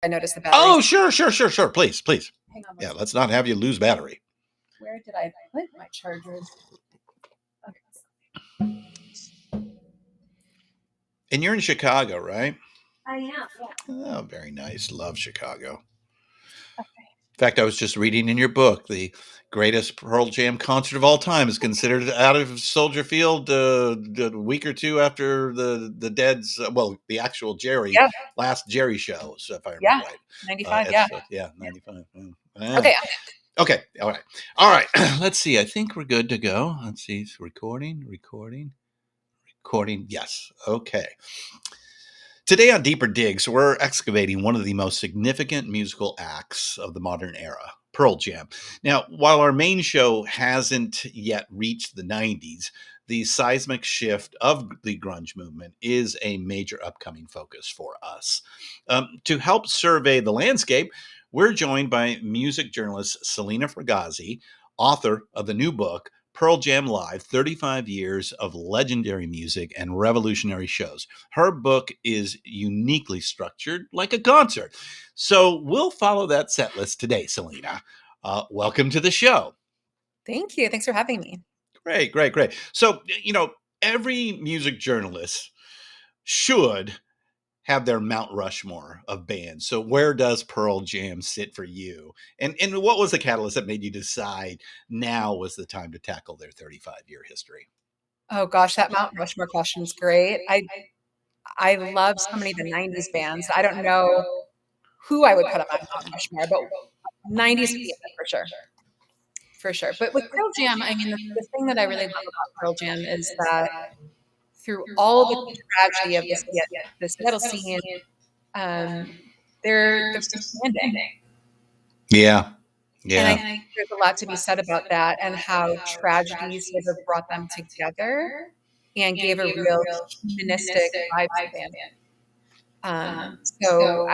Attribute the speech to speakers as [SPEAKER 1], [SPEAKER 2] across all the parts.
[SPEAKER 1] I noticed the batteries.
[SPEAKER 2] Oh, sure. Please.
[SPEAKER 1] Hang on.
[SPEAKER 2] Yeah, let's not have you lose battery.
[SPEAKER 1] Where did I put my chargers? Okay.
[SPEAKER 2] And you're in Chicago, right?
[SPEAKER 1] I am. Yeah.
[SPEAKER 2] Oh, very nice. Love Chicago.
[SPEAKER 1] Okay.
[SPEAKER 2] In fact, I was just reading in your book, the greatest Pearl Jam concert of all time is considered out of Soldier Field a week or two after the Dead's, the actual last Jerry show, so if I remember right.
[SPEAKER 1] 95. Yeah.
[SPEAKER 2] 95.
[SPEAKER 1] Okay.
[SPEAKER 2] Okay. All right. Let's see. I think we're good to go. Let's see. It's recording. Yes. Okay. Today on Deeper Digs, we're excavating one of the most significant musical acts of the modern era, Pearl Jam. Now, while our main show hasn't yet reached the 90s, the seismic shift of the grunge movement is a major upcoming focus for us. To help survey the landscape, we're joined by music journalist Selena Fragazi, author of the new book, Pearl Jam Live 35 Years of Legendary Music and Revolutionary Shows. Her book is uniquely structured like a concert. So we'll follow that set list today, Selena. Welcome to the show.
[SPEAKER 1] Thank you. Thanks for having me.
[SPEAKER 2] Great. So, every music journalist should have their Mount Rushmore of bands. So where does Pearl Jam sit for you? And what was the catalyst that made you decide now was the time to tackle their 35-year history?
[SPEAKER 1] Oh gosh, that Mount Rushmore question is great. I love so many of the 90s bands. I don't know who I would put on my Mount Rushmore, but 90s would be it for sure. For sure. But with Pearl Jam, I mean, the thing that I really love about Pearl Jam is that through all the tragedy of the Seattle scene, they're still standing.
[SPEAKER 2] Yeah.
[SPEAKER 1] And I think there's a lot to be said about that and how tragedies sort of brought them together and gave a real humanistic vibe to the band. So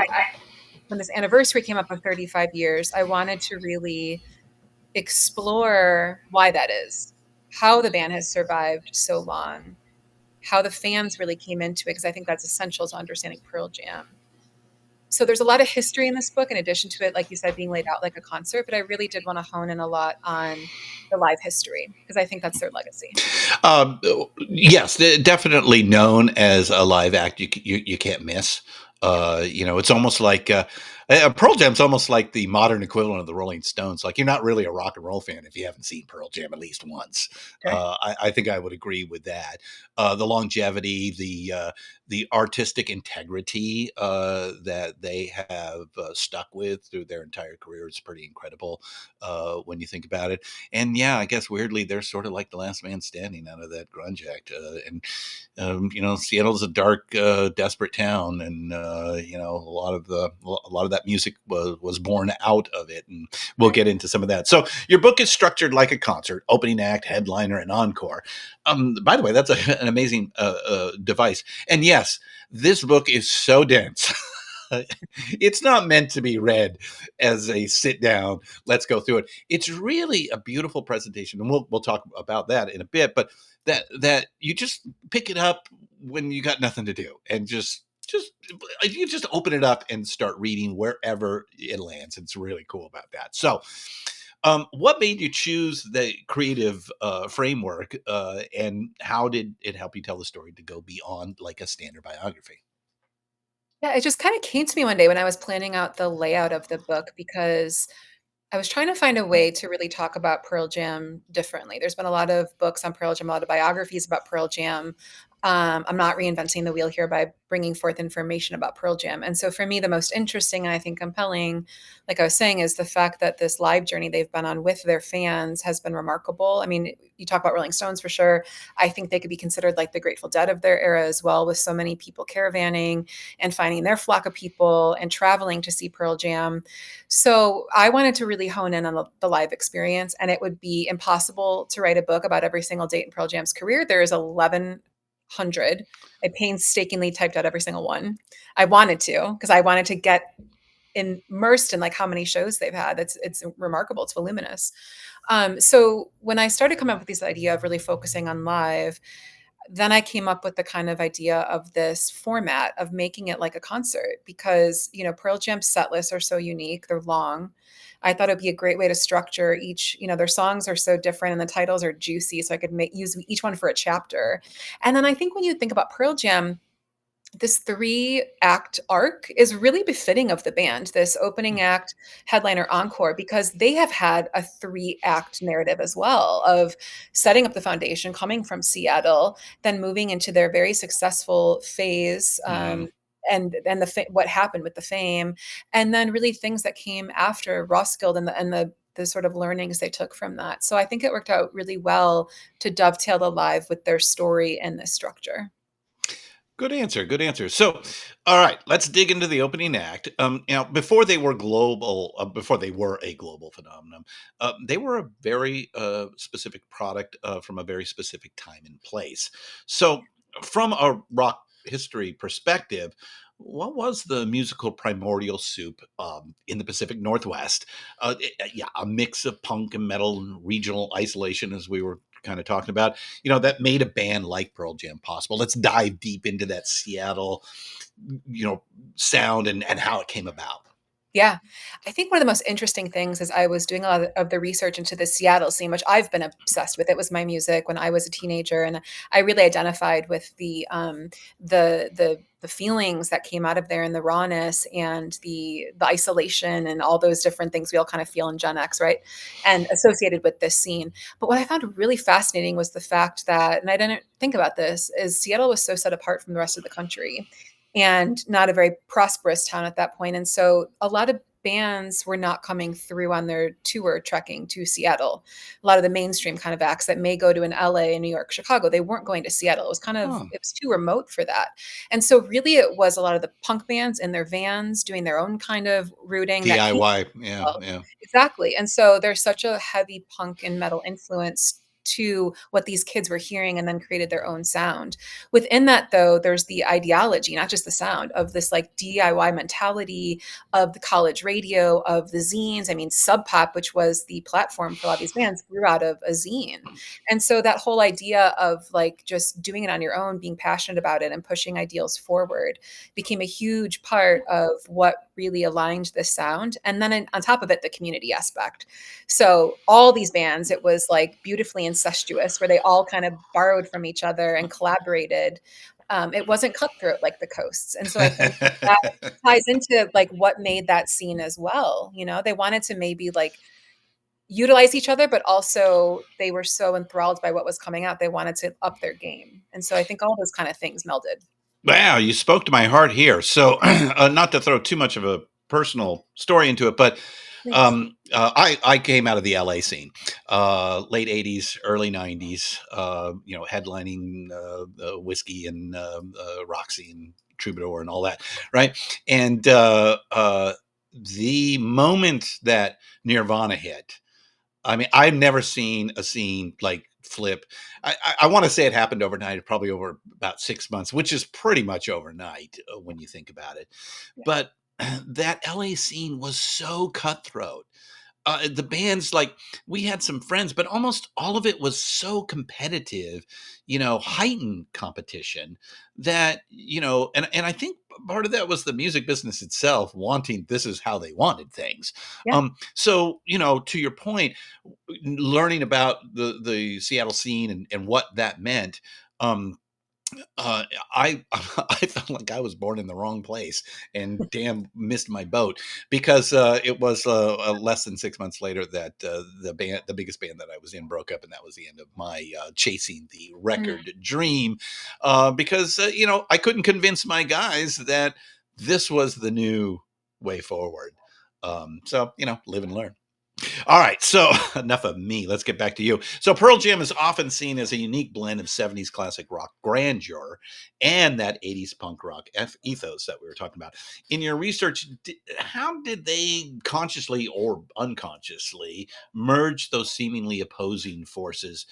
[SPEAKER 1] when this anniversary came up of 35 years, I wanted to really explore why that is, how the band has survived so long, how the fans really came into it, because I think that's essential to understanding Pearl Jam. So there's a lot of history in this book, in addition to it, like you said, being laid out like a concert. But I really did want to hone in a lot on the live history because I think that's their legacy.
[SPEAKER 2] Yes, definitely known as a live act you can't miss. It's almost like Pearl Jam's almost like the modern equivalent of the Rolling Stones. Like you're not really a rock and roll fan if you haven't seen Pearl Jam at least once.
[SPEAKER 1] Okay.
[SPEAKER 2] I think I would agree with that. The longevity, the artistic integrity that they have stuck with through their entire career is pretty incredible when you think about it. And yeah, I guess weirdly they're sort of like the last man standing out of that grunge act. Seattle's a dark, desperate town, and a lot of that music was born out of it, and we'll get into some of that. So your book is structured like a concert: opening act, headliner, and encore. By the way, that's an amazing device. And yes, this book is so dense. It's not meant to be read as a sit down, let's go through it. It's really a beautiful presentation, and we'll talk about that in a bit. But that you just pick it up when you got nothing to do, and just you just open it up and start reading wherever it lands. It's really cool about that. So, what made you choose the creative framework, and how did it help you tell the story to go beyond like a standard biography?
[SPEAKER 1] Yeah, it just kind of came to me one day when I was planning out the layout of the book because I was trying to find a way to really talk about Pearl Jam differently. There's been a lot of books on Pearl Jam, a lot of biographies about Pearl Jam. I'm not reinventing the wheel here by bringing forth information about Pearl Jam. And so for me, the most interesting and I think compelling, like I was saying, is the fact that this live journey they've been on with their fans has been remarkable. I mean, you talk about Rolling Stones for sure. I think they could be considered like the Grateful Dead of their era as well, with so many people caravanning and finding their flock of people and traveling to see Pearl Jam. So I wanted to really hone in on the live experience, and it would be impossible to write a book about every single date in Pearl Jam's career. There is 1,100. I painstakingly typed out every single one. I wanted to because I wanted to get immersed in like how many shows they've had. It's remarkable. It's voluminous. So when I started coming up with this idea of really focusing on live, then I came up with the kind of idea of this format of making it like a concert because, Pearl Jam's set lists are so unique, they're long. I thought it'd be a great way to structure each, their songs are so different and the titles are juicy, so I could use each one for a chapter. And then I think when you think about Pearl Jam, this 3-act arc is really befitting of the band, this opening act, headliner, encore, because they have had a 3-act narrative as well of setting up the foundation, coming from Seattle, then moving into their very successful phase,
[SPEAKER 2] Mm.
[SPEAKER 1] and what happened with the fame, and then really things that came after Roskilde and the sort of learnings they took from that. So I think it worked out really well to dovetail the live with their story and this structure.
[SPEAKER 2] Good answer. Good answer. So, all right, let's dig into the opening act. Before they were global, before they were a global phenomenon, they were a very specific product from a very specific time and place. So, from a rock history perspective, what was the musical primordial soup in the Pacific Northwest? Yeah, a mix of punk and metal and regional isolation, as we were kind of talking about, that made a band like Pearl Jam possible. Let's dive deep into that Seattle, sound and how it came about.
[SPEAKER 1] Yeah. I think one of the most interesting things is I was doing a lot of the research into the Seattle scene, which I've been obsessed with. It was my music when I was a teenager, and I really identified with the feelings that came out of there and the rawness and the isolation and all those different things we all kind of feel in Gen X, right? And associated with this scene. But what I found really fascinating was the fact that, and I didn't think about this, is Seattle was so set apart from the rest of the country and not a very prosperous town at that point. And so a lot of bands were not coming through on their tour trekking to Seattle. A lot of the mainstream kind of acts that may go to an LA, New York, Chicago, they weren't going to Seattle.
[SPEAKER 2] Oh,
[SPEAKER 1] It was too remote for that. And so really it was a lot of the punk bands in their vans doing their own kind of routing that came.
[SPEAKER 2] DIY. Yeah,
[SPEAKER 1] Well,
[SPEAKER 2] yeah.
[SPEAKER 1] exactly. And so there's such a heavy punk and metal influence to what these kids were hearing and then created their own sound. Within that, though, there's the ideology, not just the sound, of this like DIY mentality of the college radio, of the zines. I mean, Sub Pop, which was the platform for a lot of these bands, grew out of a zine. And so that whole idea of like just doing it on your own, being passionate about it and pushing ideals forward became a huge part of what really aligned the sound. And then on top of it, the community aspect. So all these bands, it was like beautifully incestuous, where they all kind of borrowed from each other and collaborated. It wasn't cutthroat like the coasts. And so I think that ties into like what made that scene as well. They wanted to maybe like utilize each other, but also they were so enthralled by what was coming out. They wanted to up their game. And so I think all those kind of things melded.
[SPEAKER 2] Wow, you spoke to my heart here. So, not to throw too much of a personal story into it, but
[SPEAKER 1] Thanks.
[SPEAKER 2] I came out of the LA scene, late '80s, early '90s. Headlining Whiskey and Roxy and Troubadour and all that, right? And the moment that Nirvana hit, I mean, I've never seen a scene like flip. I want to say it happened overnight, probably over about 6 months, which is pretty much overnight when you think about it.
[SPEAKER 1] Yeah.
[SPEAKER 2] But that LA scene was so cutthroat. The bands, like, we had some friends, but almost all of it was so competitive, heightened competition that, and I think part of that was the music business itself wanting, this is how they wanted things.
[SPEAKER 1] Yeah.
[SPEAKER 2] So, to your point, learning about the Seattle scene and what that meant, um, I I felt like I was born in the wrong place and damn missed my boat because it was less than 6 months later that the biggest band that I was in, broke up, and that was the end of my chasing the
[SPEAKER 1] Mm.
[SPEAKER 2] record dream because I couldn't convince my guys that this was the new way forward. So live and learn. All right, so enough of me. Let's get back to you. So Pearl Jam is often seen as a unique blend of '70s classic rock grandeur and that '80s punk rock ethos that we were talking about. In your research, how did they consciously or unconsciously merge those seemingly opposing forces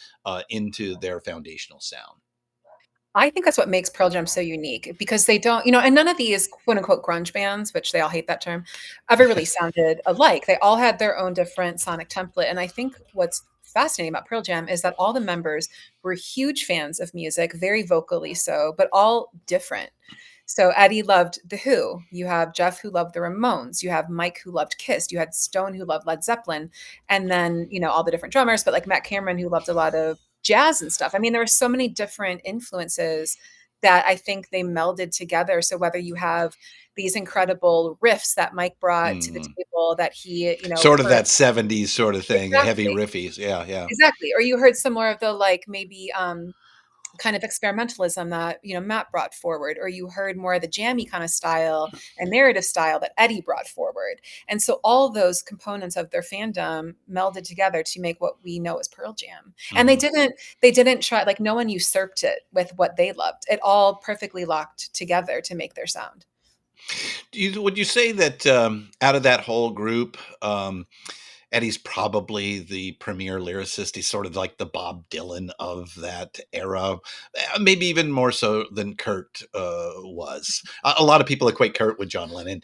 [SPEAKER 2] into their foundational sound?
[SPEAKER 1] I think that's what makes Pearl Jam so unique because they don't, and none of these quote unquote grunge bands, which they all hate that term, ever really sounded alike. They all had their own different sonic template. And I think what's fascinating about Pearl Jam is that all the members were huge fans of music, very vocally so, but all different. So Eddie loved The Who. You have Jeff who loved the Ramones. You have Mike who loved Kiss. You had Stone who loved Led Zeppelin. And then, all the different drummers, but like Matt Cameron who loved a lot of jazz and stuff. I mean, there were so many different influences that I think they melded together. So whether you have these incredible riffs that Mike brought to the
[SPEAKER 2] Mm.
[SPEAKER 1] table that he,
[SPEAKER 2] Sort of
[SPEAKER 1] heard
[SPEAKER 2] that 70s sort of thing, heavy
[SPEAKER 1] exactly,
[SPEAKER 2] riffies. Yeah, yeah.
[SPEAKER 1] exactly. Or you heard some more of the like maybe kind of experimentalism that Matt brought forward, or you heard more of the jammy kind of style and narrative style that Eddie brought forward. And so all those components of their fandom melded together to make what we know as Pearl Jam. And they
[SPEAKER 2] Mhm.
[SPEAKER 1] didn't try, like, no one usurped it with what they loved. It all perfectly locked together to make their sound.
[SPEAKER 2] Would you say that out of that whole group, Eddie's probably the premier lyricist? He's sort of like the Bob Dylan of that era, maybe even more so than Kurt was. A lot of people equate Kurt with John Lennon.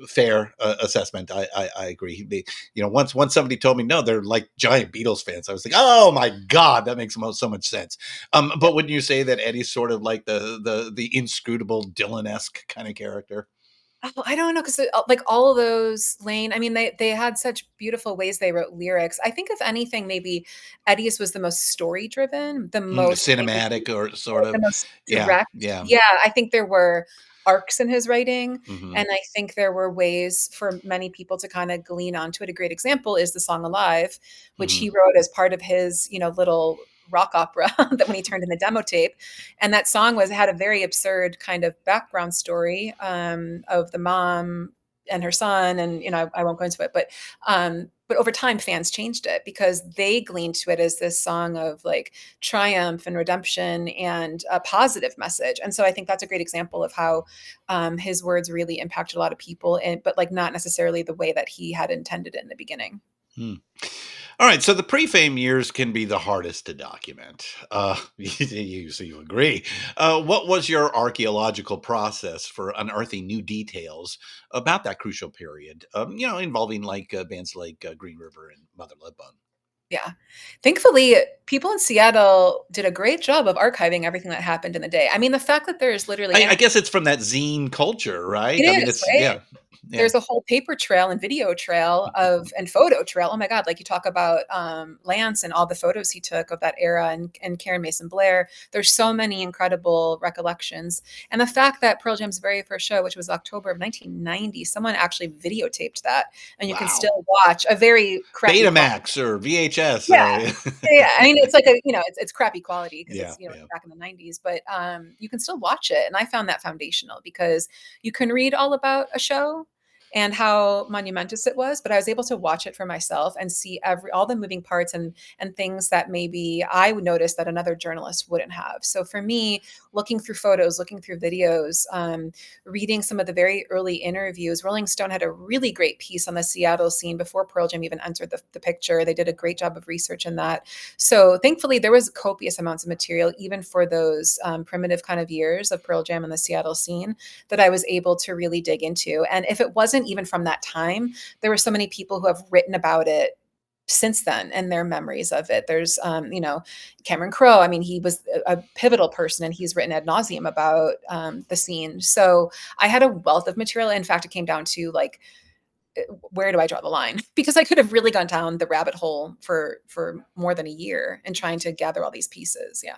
[SPEAKER 2] Fair assessment. I agree. Once somebody told me no, they're like giant Beatles fans. I was like, oh my god, that makes so much sense. But wouldn't you say that Eddie's sort of like the inscrutable Dylan-esque kind of character?
[SPEAKER 1] Oh, I don't know, 'cause, like, all of those Lane, I mean, they had such beautiful ways they wrote lyrics. I think if anything, maybe Eddie's was the most story driven, the most maybe
[SPEAKER 2] Cinematic or sort
[SPEAKER 1] the
[SPEAKER 2] of.
[SPEAKER 1] most
[SPEAKER 2] Yeah,
[SPEAKER 1] direct.
[SPEAKER 2] yeah.
[SPEAKER 1] Yeah, I think there were arcs in his writing,
[SPEAKER 2] Hmm.
[SPEAKER 1] and I think there were ways for many people to kinda glean onto it. A great example is the song "Alive," which
[SPEAKER 2] Hmm.
[SPEAKER 1] he wrote as part of his, little rock opera that when he turned in the demo tape, and that song had a very absurd kind of background story, of the mom and her son, and, I won't go into it, but over time, fans changed it because they gleaned to it as this song of, like, triumph and redemption and a positive message. And so I think that's a great example of how his words really impacted a lot of people, but like not necessarily the way that he had intended it in the beginning.
[SPEAKER 2] Hmm. All right, so the pre-fame years can be the hardest to document. So you agree. What was your archaeological process for unearthing new details about that crucial period? Involving like bands like Green River and Mother Love Bone.
[SPEAKER 1] Yeah. Thankfully, people in Seattle did a great job of archiving everything that happened in the day. I mean, the fact that there's literally,
[SPEAKER 2] I
[SPEAKER 1] and
[SPEAKER 2] guess it's from that zine culture,
[SPEAKER 1] it
[SPEAKER 2] right? I mean,
[SPEAKER 1] is,
[SPEAKER 2] it's
[SPEAKER 1] right?
[SPEAKER 2] yeah, yeah.
[SPEAKER 1] There's a whole paper trail and video trail of and photo trail. Oh my god, like you talk about, Lance and all the photos he took of that era, and Karen Mason Blair. There's so many incredible recollections, and the fact that Pearl Jam's very first show, which was October of 1990, someone actually videotaped that, and you can
[SPEAKER 2] Wow.
[SPEAKER 1] still watch a very crappy quality.
[SPEAKER 2] Betamax or VHS.
[SPEAKER 1] Yeah. Yeah, I mean, it's like it's crappy quality because
[SPEAKER 2] Yeah,
[SPEAKER 1] it's,
[SPEAKER 2] yeah.
[SPEAKER 1] back in the '90s, but, you can still watch it, and I found that foundational because you can read all about a show and how monumentous it was, but I was able to watch it for myself and see all the moving parts and things that maybe I would notice that another journalist wouldn't have. So for me, looking through photos, looking through videos, reading some of the very early interviews. Rolling Stone had a really great piece on the Seattle scene before Pearl Jam even entered the picture. They did a great job of research in that. So thankfully, there was copious amounts of material, even for those primitive kind of years of Pearl Jam and the Seattle scene, that I was able to really dig into. And if it wasn't even from that time, there were so many people who have written about it since then and their memories of it. There's, Cameron Crowe. I mean, he was a pivotal person, and he's written ad nauseum about the scene. So I had a wealth of material. In fact, it came down to like, where do I draw the line? Because I could have really gone down the rabbit hole for more than a year and trying to gather all these pieces. Yeah,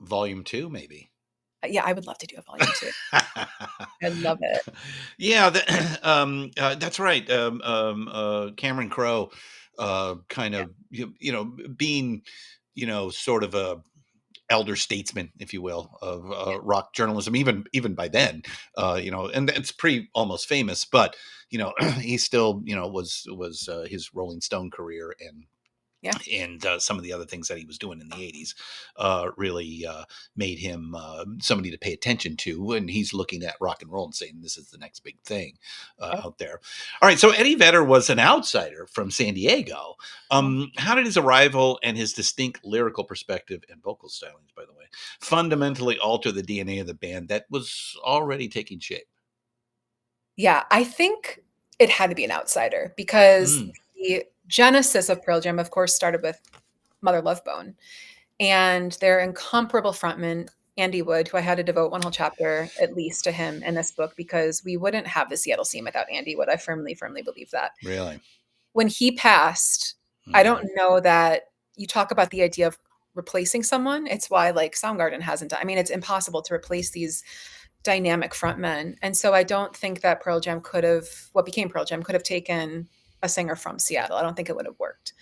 [SPEAKER 2] Volume two, maybe.
[SPEAKER 1] yeah, I would love to do a volume two. I love it.
[SPEAKER 2] Yeah, that's right. Cameron Crowe, kind
[SPEAKER 1] Yeah,
[SPEAKER 2] of being sort of a elder statesman, if you will, of
[SPEAKER 1] yeah.
[SPEAKER 2] rock journalism. Even by then, and it's pretty almost famous, but he still was his Rolling Stone career and
[SPEAKER 1] Yeah.
[SPEAKER 2] And some of the other things that he was doing in the 80s really made him somebody to pay attention to. And he's looking at rock and roll and saying, this is the next big thing
[SPEAKER 1] Yep.
[SPEAKER 2] out there. All right. So Eddie Vedder was an outsider from San Diego.
[SPEAKER 1] Mhm.
[SPEAKER 2] How did his arrival and his distinct lyrical perspective and vocal stylings, by the way, fundamentally alter the DNA of the band that was already taking shape?
[SPEAKER 1] Yeah, I think it had to be an outsider because
[SPEAKER 2] Mm,
[SPEAKER 1] the genesis of Pearl Jam, of course, started with Mother Love Bone. And their incomparable frontman, Andy Wood, who I had to devote one whole chapter at least to him in this book because we wouldn't have the Seattle scene without Andy Wood. I firmly, firmly believe that.
[SPEAKER 2] really?
[SPEAKER 1] When he passed, I don't
[SPEAKER 2] Mm.
[SPEAKER 1] know that you talk about the idea of replacing someone. It's why like Soundgarden hasn't done. I mean, it's impossible to replace these dynamic frontmen. And so I don't think that Pearl Jam could have what became Pearl Jam could have taken a singer from Seattle. I don't think it would have worked.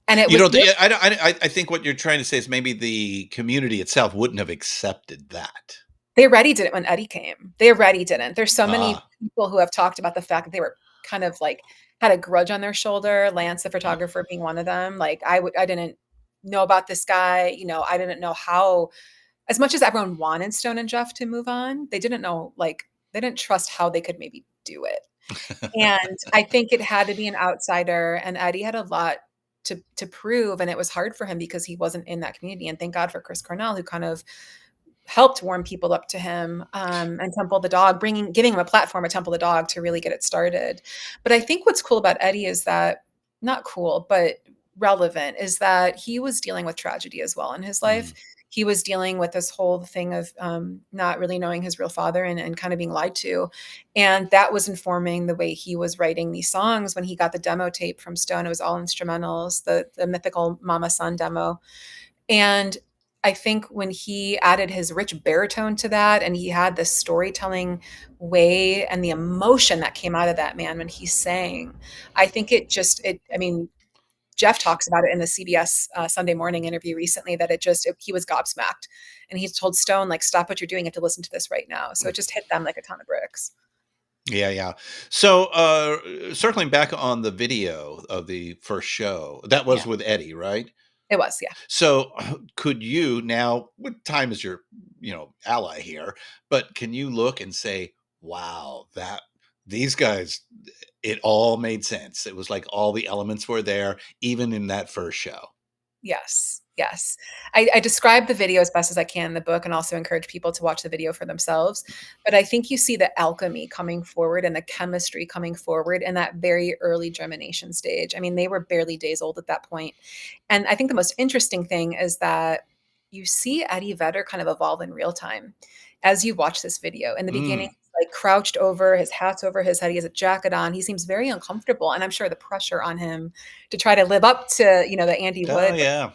[SPEAKER 1] And it
[SPEAKER 2] You
[SPEAKER 1] was
[SPEAKER 2] know, I think what you're trying to say is maybe the community itself wouldn't have accepted that.
[SPEAKER 1] they already didn't when Eddie came. They already didn't. There's so many
[SPEAKER 2] Ah,
[SPEAKER 1] people who have talked about the fact that they were kind of like had a grudge on their shoulder, Lance, the photographer, being one of them. Like I didn't know about this guy. I didn't know how as much as everyone wanted Stone and Jeff to move on, they didn't know like they didn't trust how they could maybe do it. And I think it had to be an outsider, and Eddie had a lot to prove, and it was hard for him because he wasn't in that community. And thank God for Chris Cornell, who kind of helped warm people up to him, and Temple the dog, giving him a platform at Temple the dog to really get it started. But I think what's cool about Eddie is that not cool, but relevant is that he was dealing with tragedy as well in his life.
[SPEAKER 2] mm,
[SPEAKER 1] He was dealing with this whole thing of not really knowing his real father and kind of being lied to. And that was informing the way he was writing these songs when he got the demo tape from Stone. It was all instrumentals, the mythical Mama Son demo. And I think when he added his rich baritone to that and he had the storytelling way and the emotion that came out of that man when he sang, I think I mean, Jeff talks about it in the CBS Sunday Morning interview recently that he was gobsmacked. And he told Stone, like, stop what you're doing. You have to listen to this right now. So it just hit them like a ton of bricks.
[SPEAKER 2] yeah, yeah. So, circling back on the video of the first show, that was
[SPEAKER 1] Yeah,
[SPEAKER 2] with Eddie, right?
[SPEAKER 1] it was. Yeah.
[SPEAKER 2] So, could you now, with time as your, ally here, but can you look and say, "Wow, that these guys, it all made sense. It was like all the elements were there, even in that first show."
[SPEAKER 1] Yes, yes. I describe the video as best as I can in the book and also encourage people to watch the video for themselves. But I think you see the alchemy coming forward and the chemistry coming forward in that very early germination stage. I mean, they were barely days old at that point. And I think the most interesting thing is that you see Eddie Vedder kind of evolve in real time as you watch this video. In the beginning,
[SPEAKER 2] Mm.
[SPEAKER 1] he's like crouched over, his hat's over his head, he has a jacket on. He seems very uncomfortable. And I'm sure the pressure on him to try to live up to, the Andy
[SPEAKER 2] Oh
[SPEAKER 1] Wood.
[SPEAKER 2] yeah.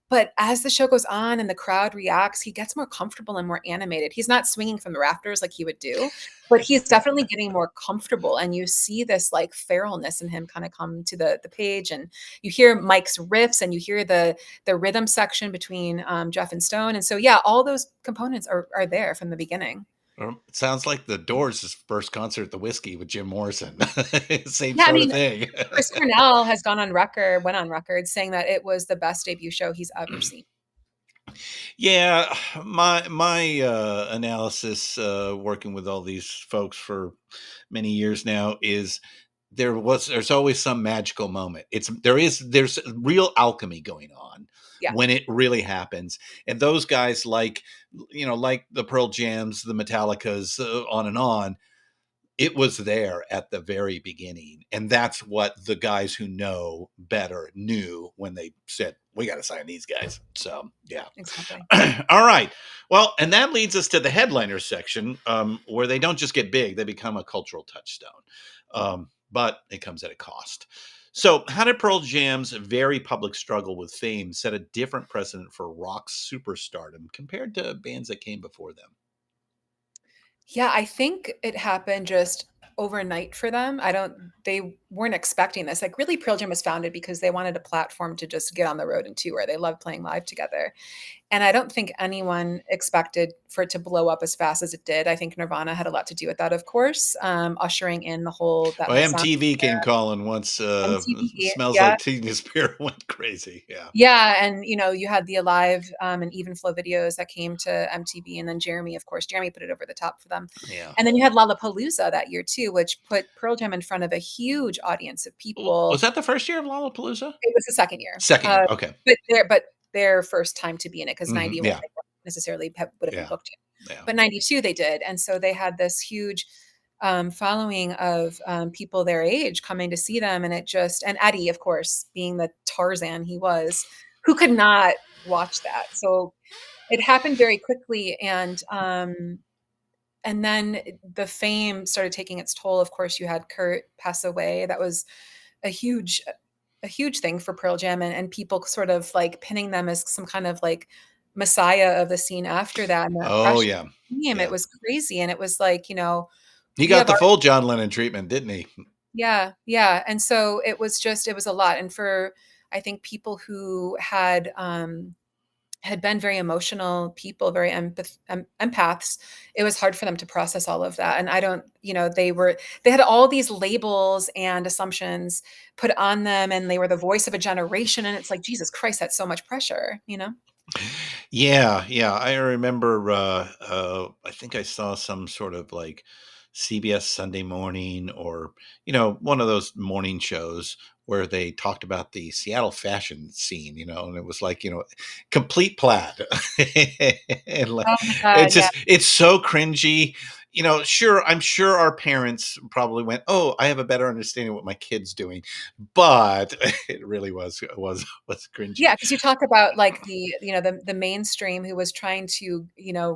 [SPEAKER 1] But as the show goes on and the crowd reacts, he gets more comfortable and more animated. He's not swinging from the rafters like he would do, but he's definitely getting more comfortable. And you see this like feralness in him kind of come to the page. And you hear Mike's riffs and you hear the rhythm section between Jeff and Stone. And so yeah, all those components are there from the beginning.
[SPEAKER 2] It sounds like the Doors' first concert at the Whiskey with Jim Morrison. Same
[SPEAKER 1] Yeah, I
[SPEAKER 2] sort of
[SPEAKER 1] mean,
[SPEAKER 2] thing.
[SPEAKER 1] Chris Cornell has went on record saying that it was the best debut show he's ever seen.
[SPEAKER 2] Yeah, my analysis, working with all these folks for many years now, is there's always some magical moment. There's real alchemy going on
[SPEAKER 1] Yeah,
[SPEAKER 2] when it really happens, and those guys like the Pearl Jams, the Metallicas, on and on. It was there at the very beginning, and that's what the guys who know better knew when they said, we got to sign these guys. So yeah.
[SPEAKER 1] exactly.
[SPEAKER 2] All right. Well, and that leads us to the headliner section, where they don't just get big, they become a cultural touchstone. But it comes at a cost. So, how did Pearl Jam's very public struggle with fame set a different precedent for rock superstardom compared to bands that came before them?
[SPEAKER 1] Yeah, I think it happened just overnight for them. I don't They weren't expecting this. Like really Pearl Jam was founded because they wanted a platform to just get on the road and tour. They loved playing live together. And I don't think anyone expected for it to blow up as fast as it did. I think Nirvana had a lot to do with that, of course, ushering in the whole that
[SPEAKER 2] Well,
[SPEAKER 1] Masonic
[SPEAKER 2] MTV came calling once
[SPEAKER 1] MTV.
[SPEAKER 2] Smells
[SPEAKER 1] Yeah.
[SPEAKER 2] Like Teen Spirit went crazy. Yeah.
[SPEAKER 1] Yeah, and, you had the Alive, and Even Flow videos that came to MTV, and then Jeremy, of course, Jeremy put it over the top for them.
[SPEAKER 2] Yeah.
[SPEAKER 1] And then you had Lollapalooza that year too, which put Pearl Jam in front of a huge audience of
[SPEAKER 2] Was
[SPEAKER 1] people.
[SPEAKER 2] that the first year of Lollapalooza?
[SPEAKER 1] It was the 2nd year,
[SPEAKER 2] Second year. Okay.
[SPEAKER 1] but their first time to be in it, because '91
[SPEAKER 2] Yeah.
[SPEAKER 1] they weren't necessarily would have been
[SPEAKER 2] Yeah.
[SPEAKER 1] booked in.
[SPEAKER 2] Yeah.
[SPEAKER 1] But '92 they did, and so they had this huge, following of, people their age coming to see them, and it just and Eddie, of course, being the Tarzan he was, who could not watch that? So it happened very quickly, and then the fame started taking its toll. Of course, you had Kurt pass away. That was a huge a huge thing for Pearl Jam, and people sort of like pinning them as some kind of like messiah of the scene after that, and that
[SPEAKER 2] Oh
[SPEAKER 1] pressure
[SPEAKER 2] yeah.
[SPEAKER 1] came. It
[SPEAKER 2] Yeah.
[SPEAKER 1] was crazy, and it was like,
[SPEAKER 2] He
[SPEAKER 1] we
[SPEAKER 2] got
[SPEAKER 1] have
[SPEAKER 2] the
[SPEAKER 1] our
[SPEAKER 2] full John Lennon treatment, didn't he?
[SPEAKER 1] yeah, yeah, and so it was a lot, and for I think people who had been very emotional people, very empaths, it was hard for them to process all of that. And I don't, they had all these labels and assumptions put on them, and they were the voice of a generation. And it's like, Jesus Christ, that's so much pressure.
[SPEAKER 2] Yeah, yeah. I remember. I think I saw some sort of like CBS Sunday Morning, or one of those morning shows where they talked about the Seattle fashion scene. And it was like complete plaid, and like
[SPEAKER 1] Oh my God, yeah.
[SPEAKER 2] it's so cringy. Sure, I'm sure our parents probably went, "Oh, I have a better understanding of what my kid's doing," but it really was cringy.
[SPEAKER 1] Yeah, because you talk about like the mainstream who was trying to,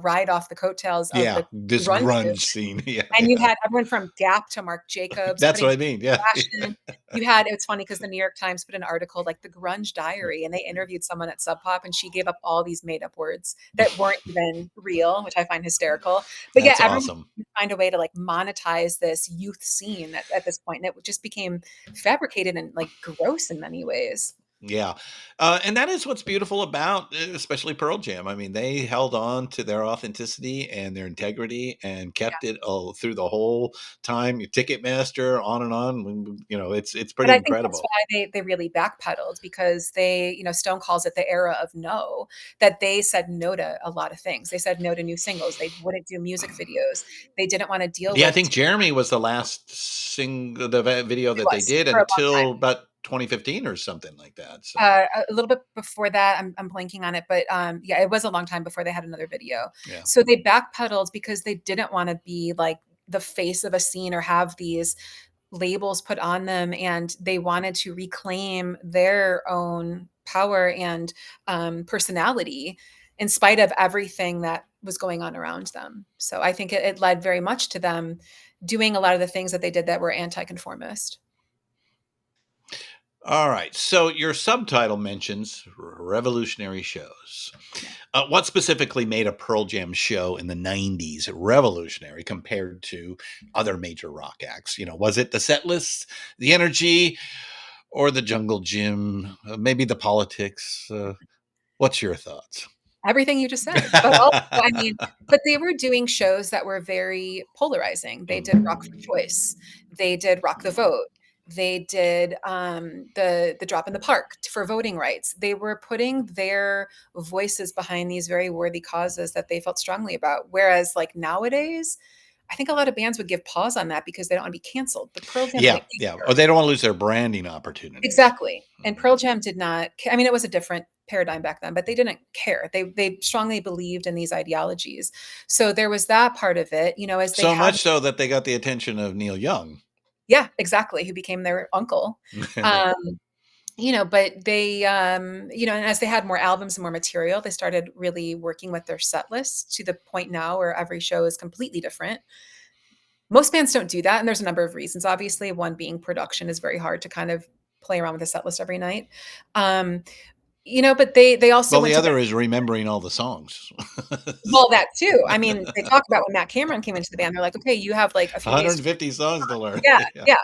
[SPEAKER 1] ride off the coattails of
[SPEAKER 2] Yeah,
[SPEAKER 1] the
[SPEAKER 2] this
[SPEAKER 1] grunge
[SPEAKER 2] grunge
[SPEAKER 1] movement.
[SPEAKER 2] scene. Yeah,
[SPEAKER 1] And you
[SPEAKER 2] yeah.
[SPEAKER 1] had everyone from Gap to Marc Jacobs
[SPEAKER 2] That's
[SPEAKER 1] putting
[SPEAKER 2] what I mean. Yeah.
[SPEAKER 1] fashion. You had It's funny because the New York Times put an article like The Grunge Diary, and they interviewed someone at Sub Pop, and she gave up all these made up words that weren't even real, which I find hysterical. But yeah,
[SPEAKER 2] That's
[SPEAKER 1] everyone
[SPEAKER 2] awesome.
[SPEAKER 1] would find a way to like monetize this youth scene at this point, and it just became fabricated and like gross in many ways.
[SPEAKER 2] Yeah. And that is what's beautiful about, especially Pearl Jam. I mean, they held on to their authenticity and their integrity and kept it through the whole time. Your Ticketmaster, on and on. It's
[SPEAKER 1] But
[SPEAKER 2] pretty
[SPEAKER 1] I think that's
[SPEAKER 2] incredible.
[SPEAKER 1] why they really backpedaled, because Stone calls it the era of no, that they said no to a lot of things. They said no to new singles. They wouldn't do music videos. They didn't want to deal
[SPEAKER 2] Yeah, I
[SPEAKER 1] with
[SPEAKER 2] think Jeremy was the last video
[SPEAKER 1] it
[SPEAKER 2] that they
[SPEAKER 1] was
[SPEAKER 2] did
[SPEAKER 1] for a long time.
[SPEAKER 2] until about 2015 or something like that. So,
[SPEAKER 1] A little bit before that, I'm blanking on it, but yeah, it was a long time before they had another video.
[SPEAKER 2] yeah.
[SPEAKER 1] So they backpedaled because they didn't want to be like the face of a scene or have these labels put on them, and they wanted to reclaim their own power and personality in spite of everything that was going on around them. So I think it led very much to them doing a lot of the things that they did that were anti-conformist.
[SPEAKER 2] All right. So your subtitle mentions revolutionary shows.
[SPEAKER 1] Yeah.
[SPEAKER 2] What specifically made a Pearl Jam show in the 90s revolutionary compared to other major rock acts? Was it the set lists, the energy, or the jungle gym? Maybe the politics? What's your thoughts?
[SPEAKER 1] Everything you just said, but also, I mean, but they were doing shows that were very polarizing. They did Rock for Choice. They did Rock the Vote. They did the Drop in the Park for voting rights. They were putting their voices behind these very worthy causes that they felt strongly about. Whereas, like nowadays, I think a lot of bands would give pause on that because they don't want to be canceled. But Pearl Jam
[SPEAKER 2] Yeah,
[SPEAKER 1] didn't
[SPEAKER 2] yeah. Or
[SPEAKER 1] care.
[SPEAKER 2] they don't want to lose their branding opportunities.
[SPEAKER 1] Exactly. And
[SPEAKER 2] Mhm.
[SPEAKER 1] Pearl Jam did not I mean, it was a different paradigm back then, but they didn't care. They strongly believed in these ideologies. So there was that part of it, as they
[SPEAKER 2] So
[SPEAKER 1] had
[SPEAKER 2] much so that they got the attention of Neil Young.
[SPEAKER 1] yeah, exactly, who became their uncle. Um, but they, and as they had more albums and more material, they started really working with their set lists to the point now where every show is completely different. Most bands don't do that, and there's a number of reasons, obviously, one being production is very hard to kind of play around with a set list every night. Um, but they also
[SPEAKER 2] Well,
[SPEAKER 1] went
[SPEAKER 2] the
[SPEAKER 1] to bat.
[SPEAKER 2] other is remembering all the songs.
[SPEAKER 1] Well, that too. I mean, they talk about when Matt Cameron came into the band, they're like, "Okay, you have, like, a few days."
[SPEAKER 2] 150 songs to learn.
[SPEAKER 1] Yeah,
[SPEAKER 2] Yeah,
[SPEAKER 1] yeah.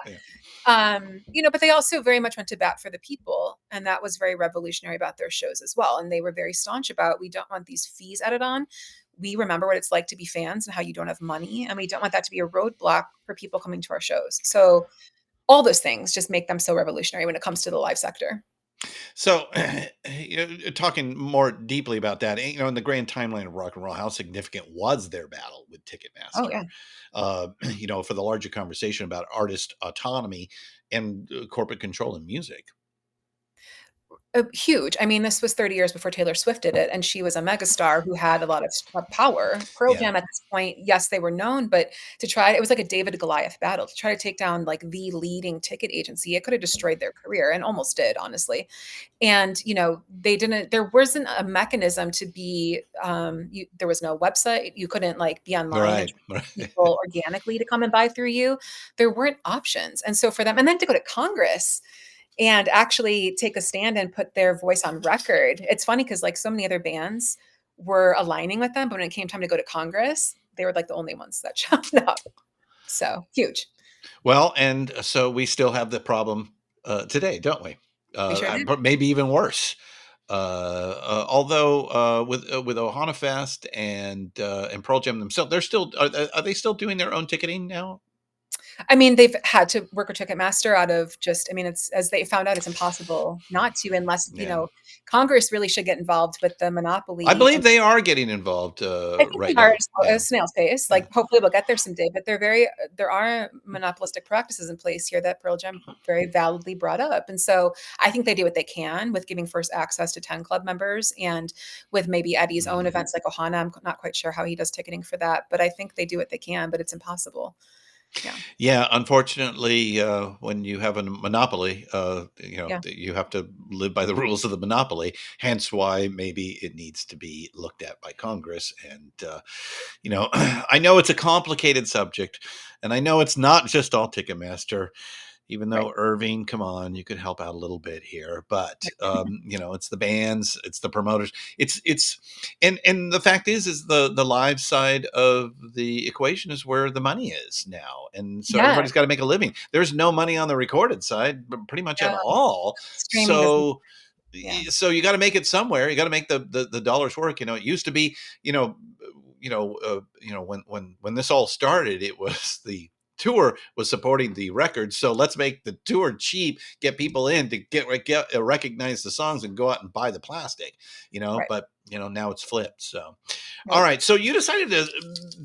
[SPEAKER 2] yeah.
[SPEAKER 1] But they also very much went to bat for the people, and that was very revolutionary about their shows as well, and they were very staunch about, "We don't want these fees added on. We remember what it's like to be fans and how you don't have money, and we don't want that to be a roadblock for people coming to our shows." So, all those things just make them so revolutionary when it comes to the live sector.
[SPEAKER 2] So, talking more deeply about that, in the grand timeline of rock and roll, how significant was their battle with
[SPEAKER 1] Oh,
[SPEAKER 2] Ticketmaster?
[SPEAKER 1] yeah.
[SPEAKER 2] For the larger conversation about artist autonomy and corporate control in music.
[SPEAKER 1] Huge. I mean, this was 30 years before Taylor Swift did it, and she was a megastar who had a lot of power. Pearl
[SPEAKER 2] Yeah,
[SPEAKER 1] Jam at this point, yes, they were known, but it was like a David Goliath battle to try to take down like the leading ticket agency. It could have destroyed their career and almost did, honestly. And they didn't. There wasn't a mechanism to be. There was no website. You couldn't like be online and
[SPEAKER 2] right,
[SPEAKER 1] try to get
[SPEAKER 2] right.
[SPEAKER 1] people organically to come and buy through you. There weren't options, and so for them, and then to go to Congress and actually take a stand and put their voice on record. It's funny because like so many other bands were aligning with them, but when it came time to go to Congress, they were like the only ones that showed up. So huge.
[SPEAKER 2] Well, and so we still have the problem today, don't we?
[SPEAKER 1] We sure did.
[SPEAKER 2] But maybe even worse. Although with Ohana Fest and Pearl Jam themselves, they're still are they still doing their own ticketing now?
[SPEAKER 1] I mean, they've had to work with Ticketmaster out of just, I mean, it's as they found out, it's impossible not to, unless,
[SPEAKER 2] Yeah,
[SPEAKER 1] Congress really should get involved with the
[SPEAKER 2] I
[SPEAKER 1] monopoly.
[SPEAKER 2] believe
[SPEAKER 1] And
[SPEAKER 2] they are getting involved
[SPEAKER 1] I think they
[SPEAKER 2] right
[SPEAKER 1] are
[SPEAKER 2] now.
[SPEAKER 1] at a
[SPEAKER 2] Yeah,
[SPEAKER 1] snail's pace.
[SPEAKER 2] yeah.
[SPEAKER 1] Like, hopefully we'll get there someday, but there are monopolistic practices in place here that Pearl Jam very validly brought up. And so I think they do what they can with giving first access to 10 club members and with maybe Eddie's own
[SPEAKER 2] Mhm.
[SPEAKER 1] events like Ohana. I'm not quite sure how he does ticketing for that, but I think they do what they can, but it's impossible. Yeah.
[SPEAKER 2] Yeah, unfortunately, when you have a monopoly,
[SPEAKER 1] Yeah.
[SPEAKER 2] you have to live by the rules of the monopoly. Hence, why maybe it needs to be looked at by Congress. And I know it's a complicated subject, and I know it's not just all Ticketmaster. Even
[SPEAKER 1] Right.
[SPEAKER 2] though Irving, come on, you could help out a little bit here, but it's the bands, it's the promoters, it's and the fact is the live side of the equation is where the money is now, and so
[SPEAKER 1] Yeah.
[SPEAKER 2] everybody's got to make a living. There's no money on the recorded side, pretty much at
[SPEAKER 1] Yeah.
[SPEAKER 2] all.
[SPEAKER 1] Streaming doesn't.
[SPEAKER 2] So
[SPEAKER 1] Yeah.
[SPEAKER 2] so you got to make it somewhere. You got to make the dollars work. It used to be, when this all started, it was the tour was supporting the record. So let's make the tour cheap, get people in to get recognize the songs and go out and buy the plastic.
[SPEAKER 1] Right.
[SPEAKER 2] But now it's flipped. So all
[SPEAKER 1] Right.
[SPEAKER 2] right, so you decided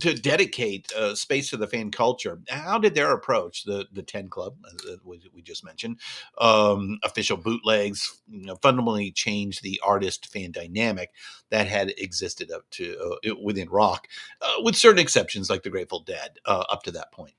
[SPEAKER 2] to dedicate space to the fan culture. How did their approach, the 10 Club, we just mentioned, official bootlegs, fundamentally change the artist fan dynamic that had existed up to within rock, with certain exceptions like the Grateful Dead up to that point?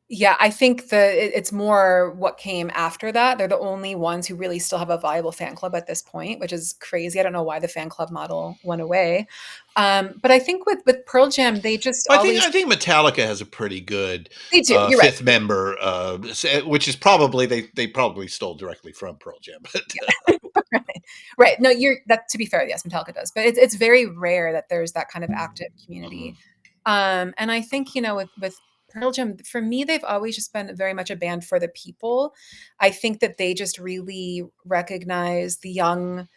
[SPEAKER 1] Yeah, I think it's more what came after that. They're the only ones who really still have a viable fan club at this point, which is crazy. I don't know why the fan club model went away. But I think with Pearl Jam, they just
[SPEAKER 2] I think
[SPEAKER 1] always
[SPEAKER 2] I think Metallica has a pretty good
[SPEAKER 1] they do. You're right.
[SPEAKER 2] fifth member, which is probably they probably stole directly from Pearl Jam. But
[SPEAKER 1] Right. Right. No, you're that to be fair, yes, Metallica does, but it's very rare that there's that kind of active
[SPEAKER 2] mhm.
[SPEAKER 1] community. And I think, with Pearl Jam, for me, they've always just been very much a band for the people. I think that they just really recognize the young